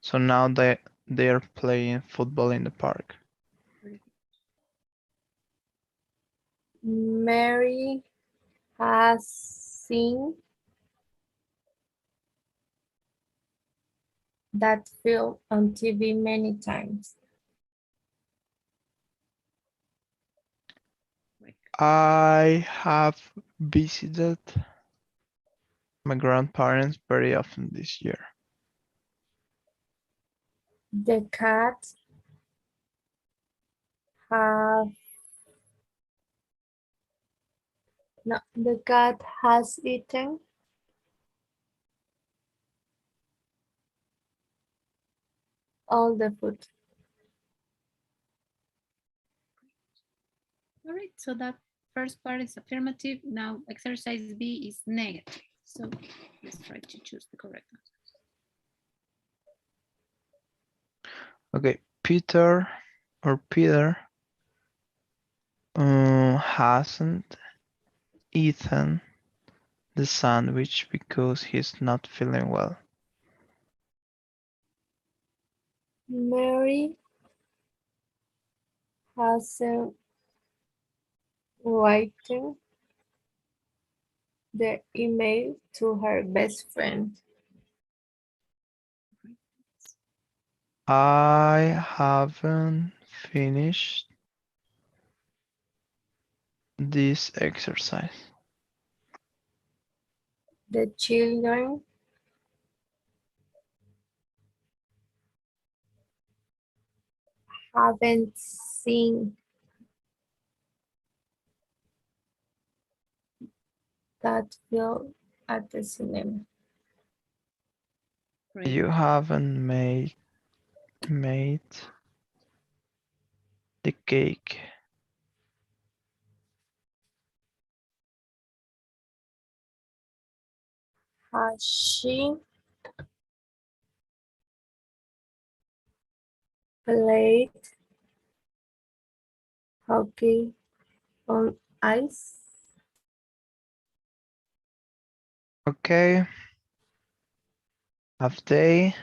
So now they are playing football in the park. very good. Mary has seen that film on TV many times. Right. I have visited my grandparents very often this year. The cat have no, the cat has eaten all the food. All right, so that first part is affirmative. Now exercise B is negative. So let's try to choose the correct answer. Okay, Peter hasn't eaten the sandwich because he's not feeling well. Mary hasn't written the email to her best friend. I haven't finished this exercise. The children haven't seen that film at the cinema. Great. You haven't made the cake. Has she played hockey on ice? Okay. Have they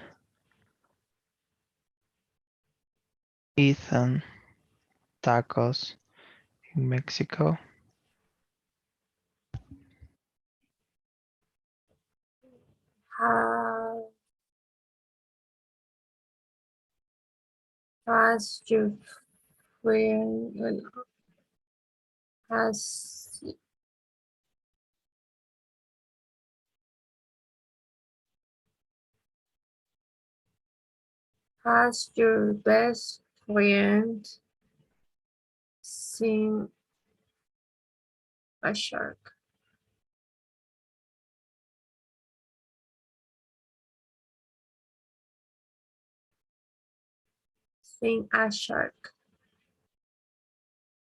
eaten tacos in Mexico? Have, has your friend has has your best friend seen a shark? Seen a shark.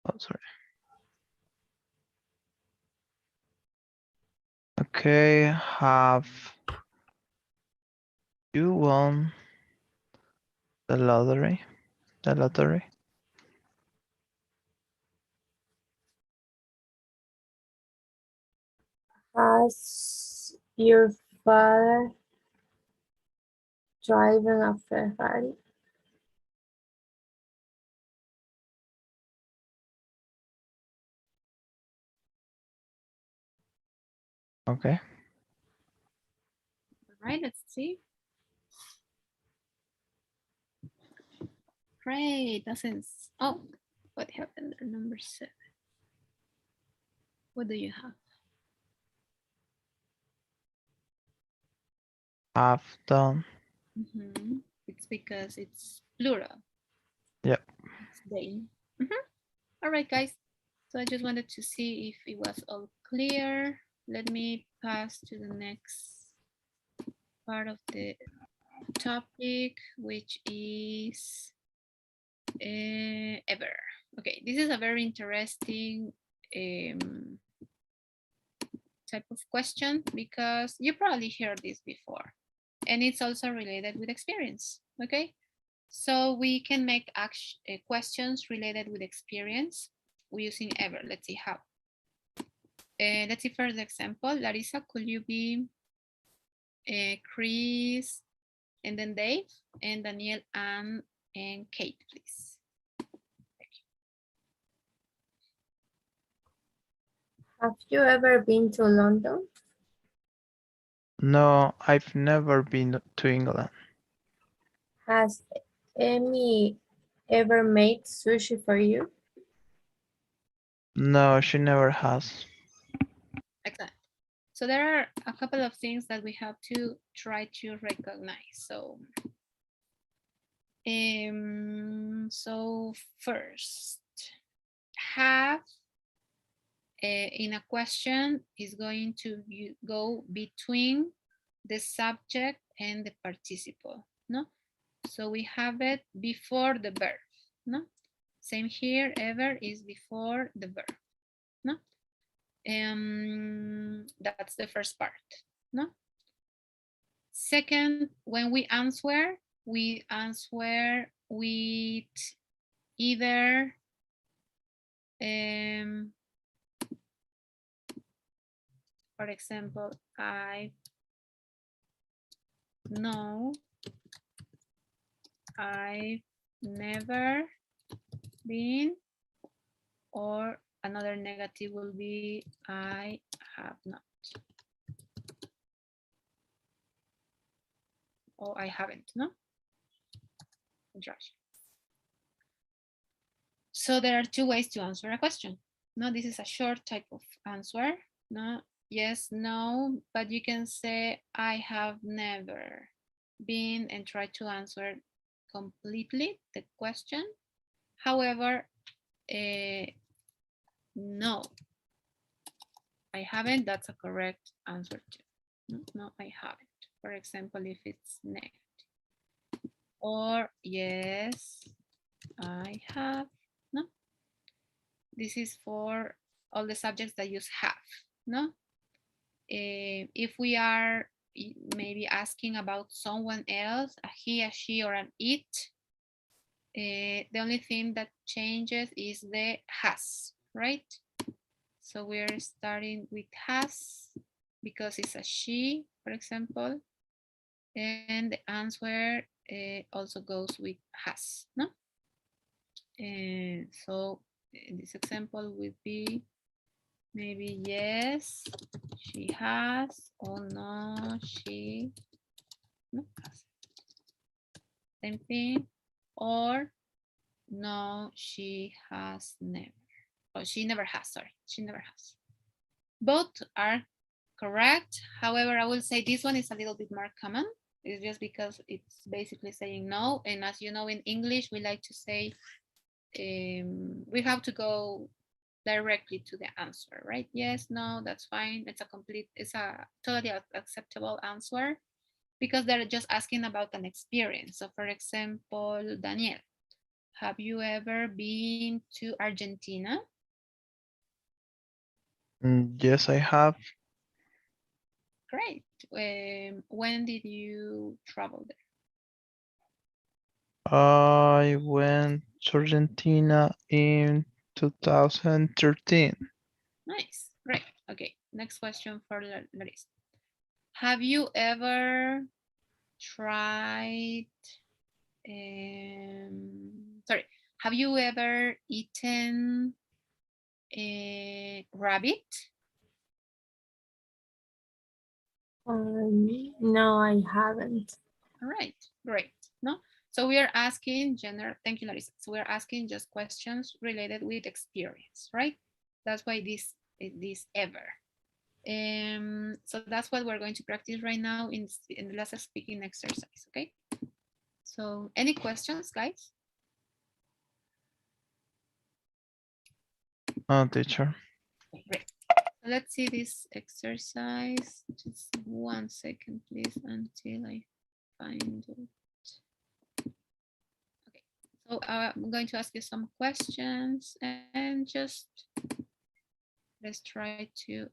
Oh, sorry. Okay, have you won the lottery? The lottery? Has your father driven a Ferrari? Okay. All right, let's see. Great, doesn't. Oh, what happened there? Number 7. What do you have? Have done. It's because it's plural. Yep. It's they. All right, guys. So I just wanted to see if it was all clear. Let me pass to the next part of the topic, which is ever. Okay, this is a very interesting type of question because you probably heard this before, and it's also related with experience. Okay, so we can make questions related with experience using ever. Let's see how. Let's see, for example, Larissa, could you be Chris, and then Dave, and Daniel, and Kate, please? Have you ever been to London? No, I've never been to England. Has Amy ever made sushi for you? No, she never has. Excellent. So there are a couple of things that we have to try to recognize. So first, have in a question is going to go between the subject and the participle, no? So we have it before the verb, no? Same here, ever is before the verb, no? That's the first part, no? Second, when we answer with either for example, I know I've never been, or another negative will be I have not, or I haven't, no? Josh. So there are two ways to answer a question. No, this is a short type of answer. No, yes, no, but you can say I have never been and try to answer completely the question. However, no, I haven't, that's a correct answer too. No, no, I haven't. For example, if it's negative. Or yes, I have. No, this is for all the subjects that use have. No, if we are maybe asking about someone else, a he, a she, or an it, the only thing that changes is the has, right? So we're starting with has because it's a she, for example, and the answer also goes with has, no? And so in this example would be maybe yes, she has, or no, she no has. Same thing, or no, she has never, or she never has, sorry, she never has. Both are correct. However, I will say this one is a little bit more common. It's just because it's basically saying no. And as you know, in English, we like to say, we have to go directly to the answer, right? Yes, no, that's fine. It's a totally acceptable answer because they're just asking about an experience. So for example, Daniel, have you ever been to Argentina? Yes, I have. Great. When did you travel there? I went to Argentina in 2013. Nice, great. Okay, next question for Larissa. Have you ever tried, sorry, have you ever eaten a rabbit? No, I haven't. All right, great. No, so we are asking general, thank you, Larissa. So we're asking just questions related with experience, right? That's why this ever. So that's what we're going to practice right now in the last speaking exercise, okay? So any questions, guys? Oh, teacher. Great. So let's see this exercise. Just 1 second, please, until I find it. Okay, so I'm going to ask you some questions and just let's try to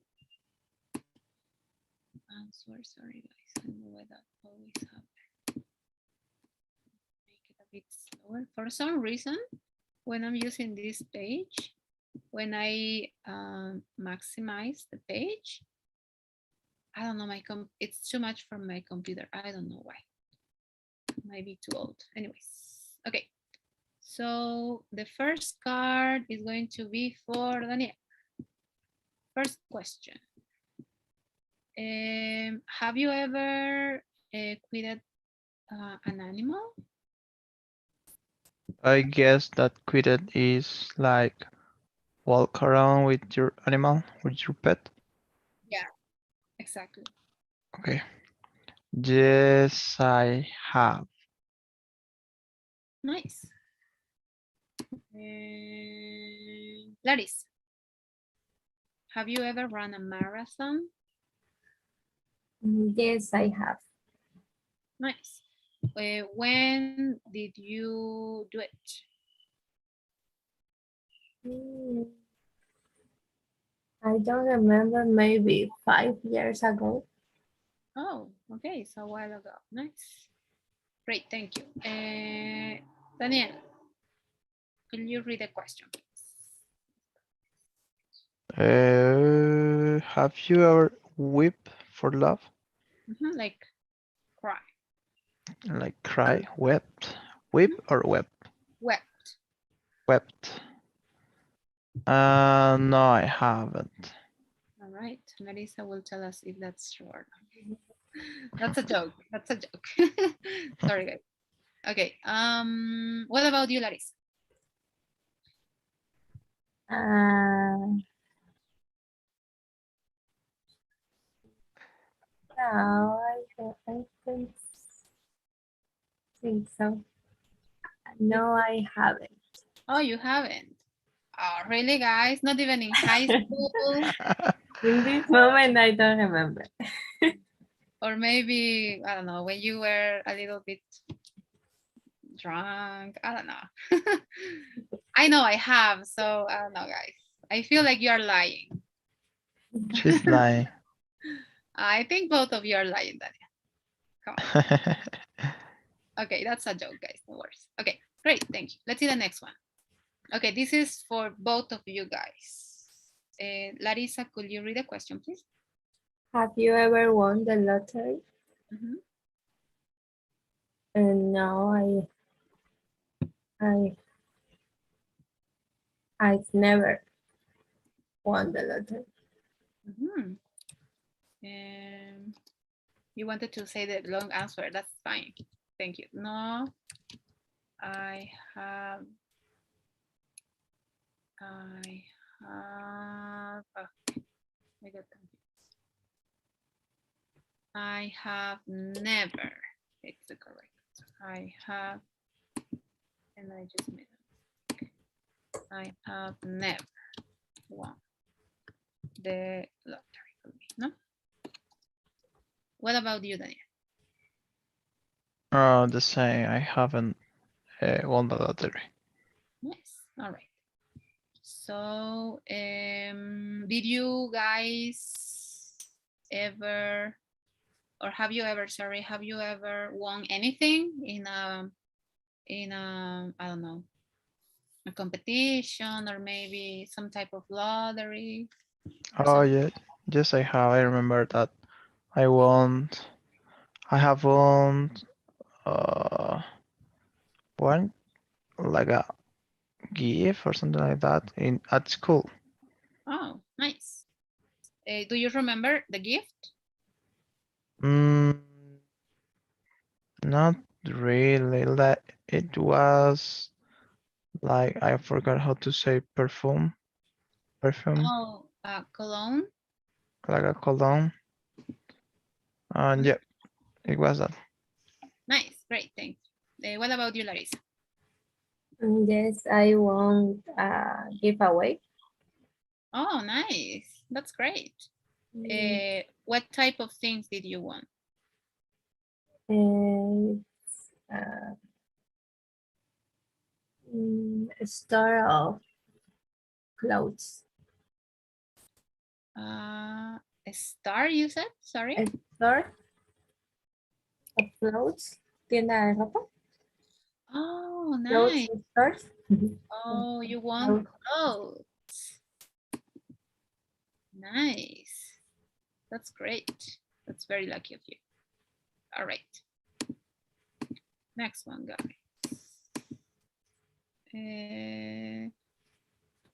answer. Sorry, guys, I don't know why that always happens. Make it a bit slower. For some reason, when I'm using this page, when I maximize the page, I don't know, it's too much for my computer. I don't know why. Might be too old. Anyways, okay. So the first card is going to be for Daniel. First question. Have you ever quitted an animal? I guess that quitted is like walk around with your animal, with your pet. Yeah, exactly. Okay. Yes, I have. Nice. Larissa, have you ever run a marathon? Yes, I have. Nice. When did you do it? Mm, I don't remember, maybe 5 years ago. Oh, okay, so a while ago. Nice. Great, thank you. Daniel, could you read the question, please? Have you ever wept for love? Like cry. Like cry, wept, Whip or web? Wept. Wept. No, I haven't. All right. Larissa will tell us if that's true or not. That's a joke. That's a joke. Sorry, guys. Okay. What about you, Larissa? No, I don't think so. No, I haven't. Oh, you haven't. Oh, really, guys? Not even in high school, In this moment, I don't remember. or maybe I don't know when you were a little bit drunk. I don't know. I know I have, so I don't know, guys. I feel like you are lying. She's lying. I think both of you are lying, Daniel. Come on. Okay, that's a joke, guys. No worries. Okay, great. Thank you. Let's see the next one. Okay, this is for both of you guys. Larissa, could you read the question, please? Have you ever won the lottery? Mhm. No, I've never won the lottery. Mhm. You wanted to say the long answer. That's fine. Thank you. No, I have. I have. Oh, I got confused. I have never. It's the correct answer. I have, and I just made it. I have never won the lottery. No. What about you, Daniel? Oh, the same. I haven't won the lottery. Yes. All right. So, did you guys ever, or have you ever, sorry, have you ever won anything in a, I don't know, a competition or maybe some type of lottery or Oh, something? yeah. Yes, I have. I remember that I won. I have won one like a gift or something like that in at school. Oh, nice. Do you remember the gift? Mm, not really. Like it was like I forgot how to say perfume, Oh, cologne. like a cologne. And yeah, it was that. Nice, great, thanks. What about you, Larissa? Yes, I won a giveaway. Oh, nice. That's great. Mm, What type of things did you want? It's a store of clothes. A star, you said? Sorry. A store of clothes. Tienda de ropa. Oh, Clothes nice. stores. Oh, you want Clothes. clothes. Nice. That's great. That's very lucky of you. All right. Next one, guys.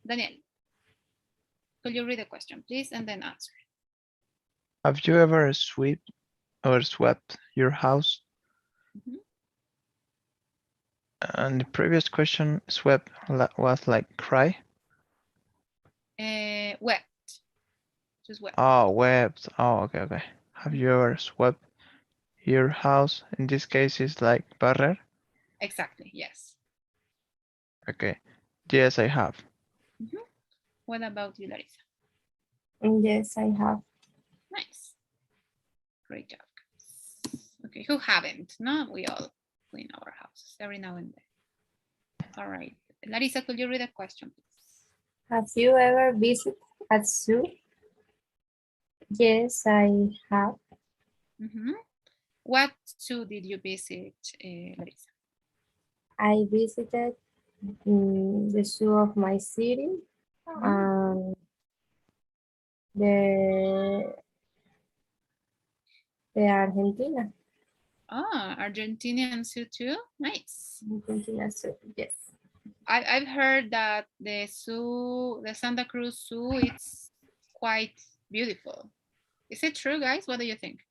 Daniel, could you read the question, please, and then answer? Have you ever swept your house? Mhm. And the previous question, swept was like cry. Wept. Just wept. Oh, wept. Oh, okay, okay. Have you ever swept your house? In this case, it's like barrer. Exactly, yes. Okay. Yes, I have. Mhm. What about you, Larissa? Yes, I have. Nice. Great job. Okay, who haven't? No, we all clean our houses every now and then. All right. Larissa, could you read a question, please? Have you ever visited a zoo? Yes, I have. What zoo did you visit, Larissa? I visited the zoo of my city, um, the Argentina. Ah, Argentinian zoo too. Nice. Argentina Zoo, yes. I've heard that the zoo, the Santa Cruz Zoo, it's quite beautiful. Is it true, guys? What do you think?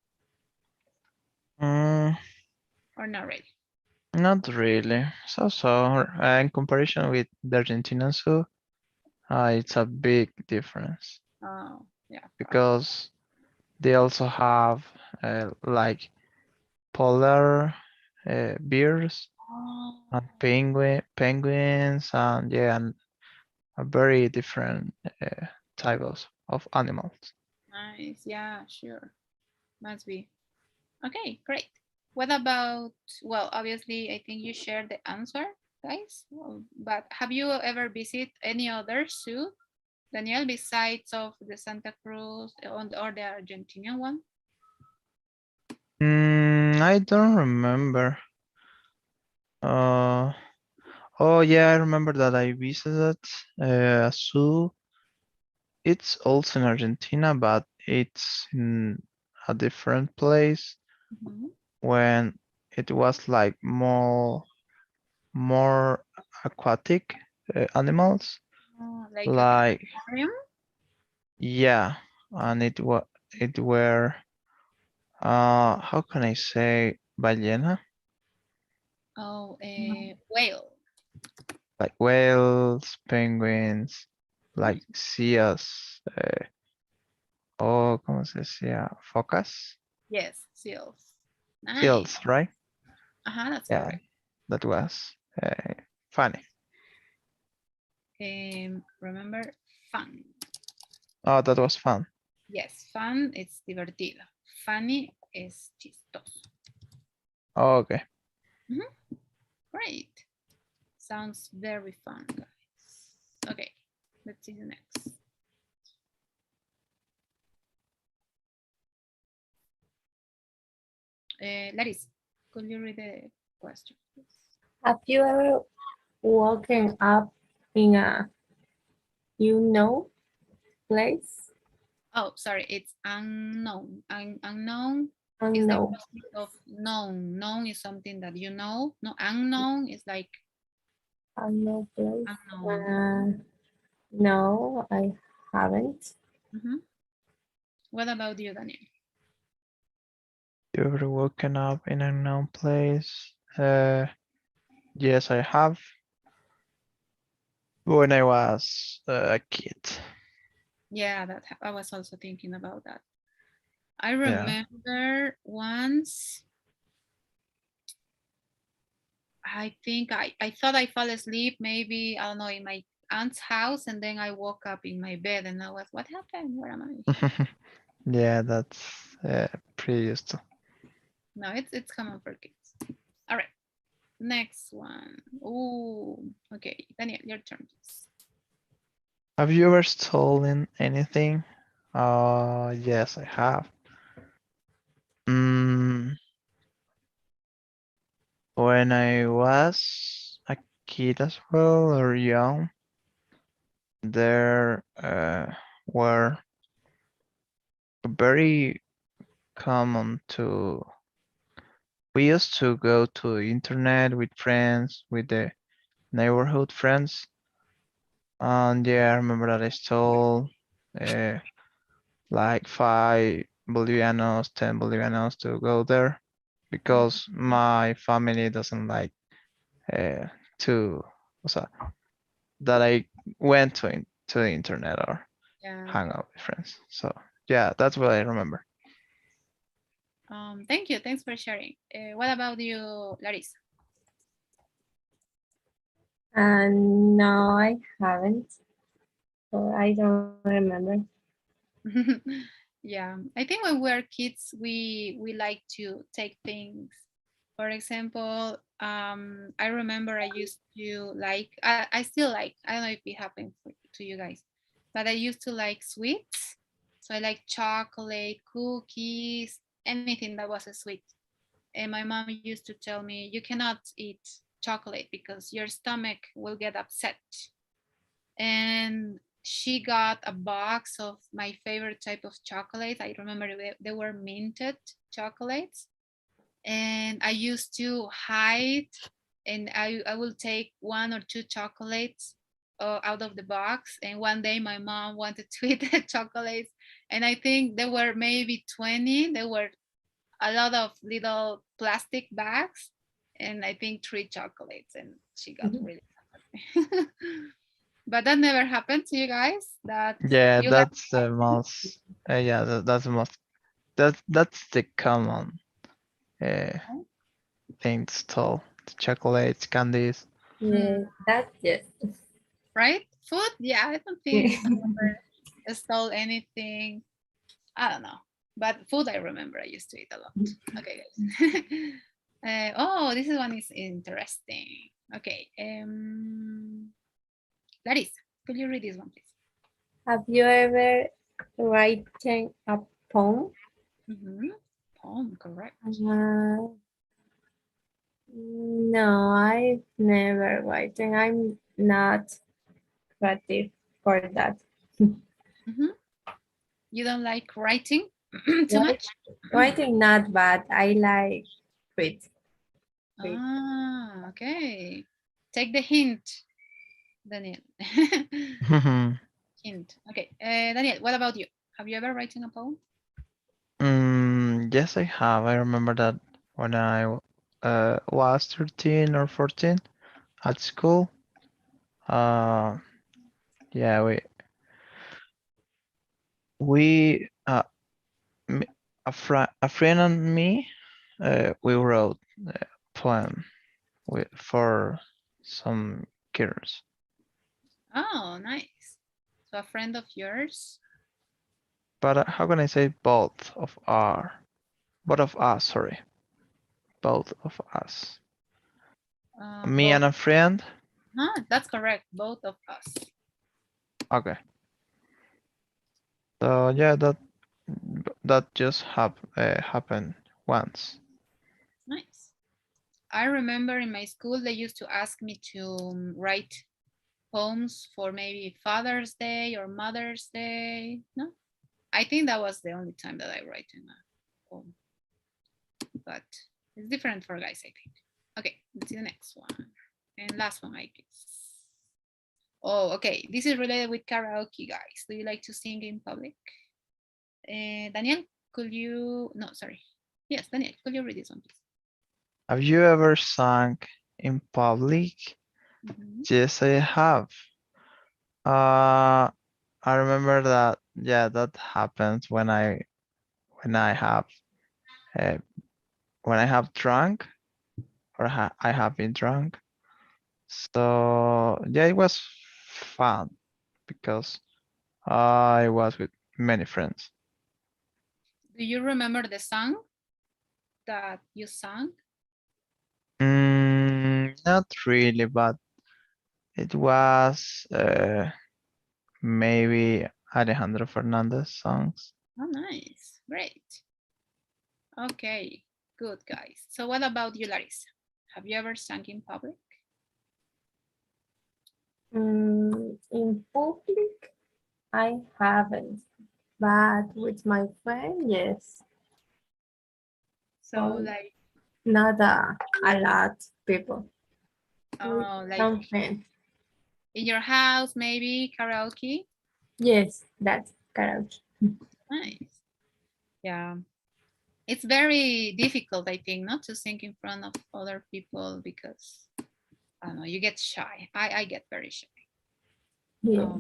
Mm, Or not really? not really. So, in comparison with the Argentinian zoo, it's a big difference Oh, yeah, probably. because they also have like polar bears Oh, and penguins and yeah, and a very different types of animals. nice. Yeah, sure. Must be. Okay, great. What about, well, obviously, I think you shared the answer, guys. But have you ever visited any other zoo, Daniel, besides of the Santa Cruz or the Argentinian one? I don't remember. Uh, oh yeah, I remember that I visited a zoo. It's also in Argentina, but it's in a different place Mhm. when it was like more aquatic animals. Like a Like aquarium? yeah, and it were how can I say ballena? Oh, a whale. Like whales, penguins, Hmm. like seals, oh, ¿cómo se decía? Focas? Yes, seals. Nice. Seals, right? That's Yeah, correct. that was funny. Remember, fun. Oh, that was fun. Yes, fun es divertido. Funny es chistoso. Oh, okay. Mhm. Great. Sounds very fun, guys. Okay, let's see the next. Larissa, could you read the question, please? Have you ever woken up in a you know place? Oh, sorry, it's unknown. Unknown is the Unknown. opposite of known. Known is something that you know. No, unknown is like Unknown place. unknown. No, I haven't. Mhm. What about you, Daniel? You ever woken up in an unknown place? Yes, I have. When I was a kid. Yeah, that I was also thinking about that. I Yeah. remember once I think I thought I fell asleep, maybe, I don't know, in my aunt's house, and then I woke up in my bed and I was, what happened? Where am I? Yeah, that's pretty used to. No, it's common for kids. All right, next one. Oh, okay, Daniel, your turn, please. Have you ever stolen anything? Yes, I have. Mm, when I was a kid as well or young, there were very common to. We used to go to the internet with friends, with the neighborhood friends, and yeah, I remember that I stole uh, like 5 bolivianos, 10 bolivianos to go there because my family doesn't like uh, to, o sea, that I went to the internet or Yeah. hang out with friends. So yeah, that's what I remember. Thank you. Thanks for sharing. What about you, Larissa? No, I haven't. So I don't remember. Yeah, I think when we're kids, we like to take things. For example, I remember I used to like, I still like, I don't know if it happened to you guys, but I used to like sweets. So I like chocolate, cookies, anything that was a sweet. And my mom used to tell me, you cannot eat chocolate because your stomach will get upset. And she got a box of my favorite type of chocolate. I remember they were minted chocolates. And I used to hide, and I will take 1 or 2 chocolates out of the box. And one day my mom wanted to eat the chocolates, and I think there were maybe 20. There were a lot of little plastic bags, and I think 3 chocolates, and she got really mad. But that never happened to you guys. That Yeah, you got that's the most. Yeah, that's the most. That's the common uh, thing to stole. The chocolates, candies. Yeah, that yes. right food. Yeah, I don't think I ever stole anything. I don't know, but food I remember I used to eat a lot. Okay, guys. Oh, this one is interesting. Okay, Larissa, could you read this one, please? Have you ever written a poem? Poem, correct. No, I've never written. I'm not creative for that. You don't like writing too much? Writing not bad. I like it. Ah, okay. Take the hint, Daniel. Hint. Okay, Daniel, what about you? Have you ever written a poem? Yes, I have. I remember that when I was 13 or 14 at school. Uh, yeah, we m- a friend and me, we wrote a poem for some girls. Oh, nice. So a friend of yours? But how can I say both of us, sorry, both of us, me Both. and a friend. That's correct. Both of us. Okay, so yeah, that just happened once. Nice. I remember in my school they used to ask me to write poems for maybe Father's Day or Mother's Day. No, I think that was the only time that I write in a poem. But it's different for guys, I think. Okay, let's see the next one. And last one, I guess. Oh, okay. This is related with karaoke, guys. Do you like to sing in public? Daniel, could you? No, sorry. Yes, Daniel, could you read this one, please? Have you ever sung in public? Yes, I have. Uh, I remember that. Yeah, that happens when I have uh, when I have drunk or I have been drunk. So yeah, it was fun because I was with many friends. Do you remember the song that you sang? Not really, but it was maybe Alejandro Fernandez songs. Oh, nice. Great. Okay, good, guys. So what about you, Larissa? Have you ever sung in public? In public, I haven't, but with my friend, yes. So like, Not a lot people. With like some friends. in your house, maybe karaoke? Yes, that's karaoke. Nice. Yeah. It's very difficult, I think, not to sing in front of other people because I don't know, you get shy. I get very shy. Yeah.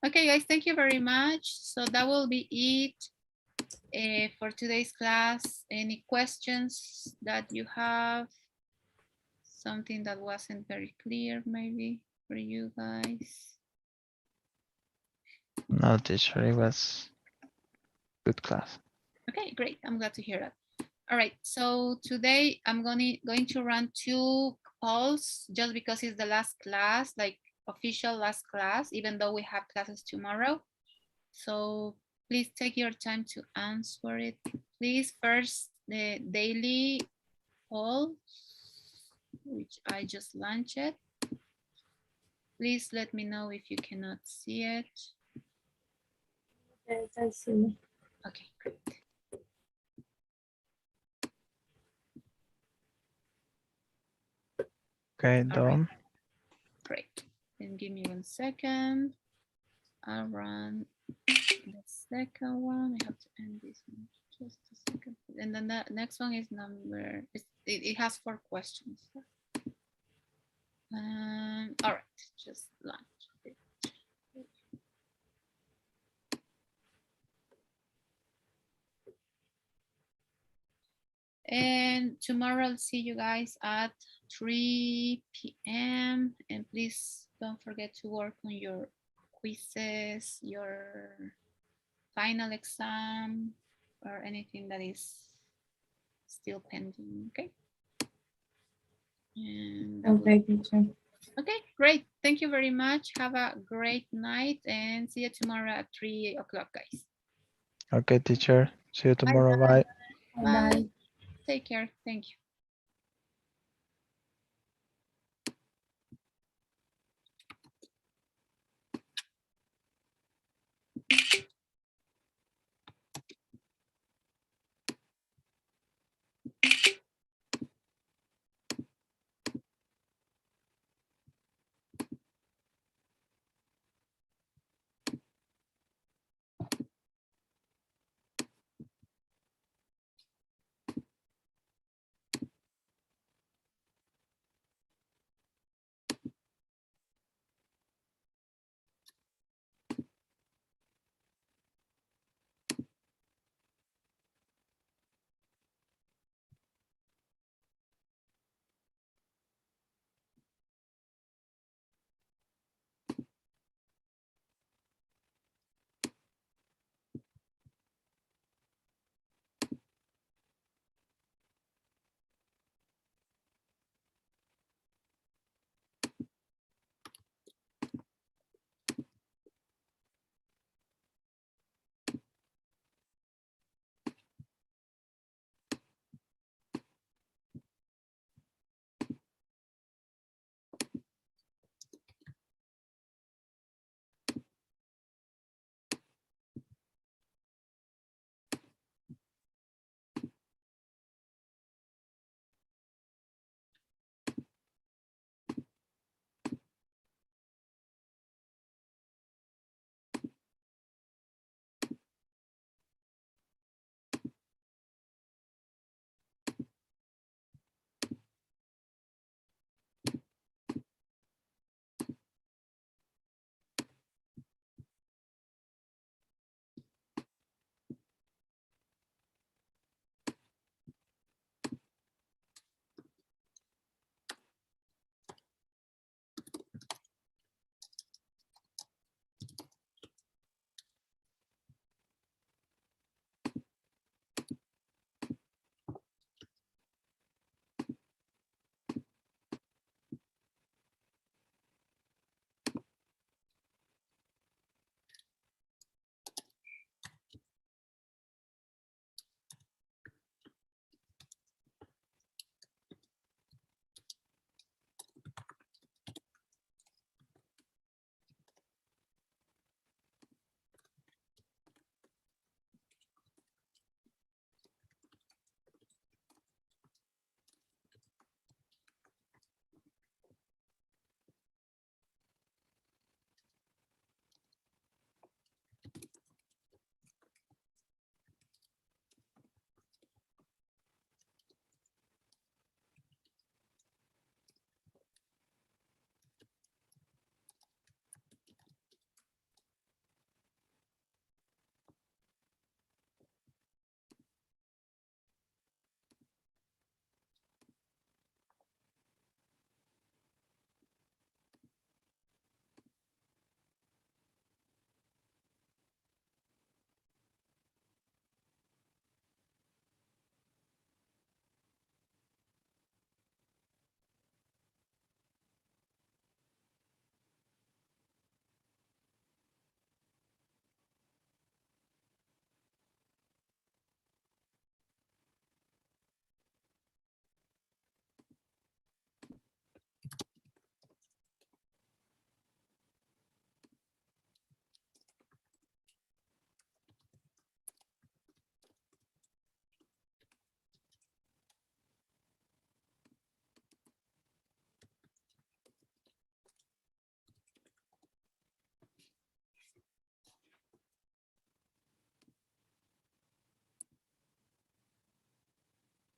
Okay, guys, thank you very much. So that will be it for today's class. Any questions that you have? Something that wasn't very clear, maybe for you guys. No, teacher, it was good class. Okay, great. I'm glad to hear that. All right, so today I'm going to run 2 polls just because it's the last class, like official last class, even though we have classes tomorrow. So please take your time to answer it. Please first the daily poll, which I just launched. Please let me know if you cannot see it. Yes, I see. Okay, great. Okay, All right, done. great. Then give me 1 second. I'll run the second one. I have to end this one. Just a second. And then the next one is number, it has 4 questions. All right, just launch it. And tomorrow I'll see you guys at 3 p.m. And please don't forget to work on your quizzes, your final exam, or anything that is still pending, okay? And Okay, teacher. okay, great. Thank you very much. Have a great night and see you tomorrow at 3 o'clock, guys. Okay, teacher. See you tomorrow. Bye. Bye. Bye. Take care. Thank you.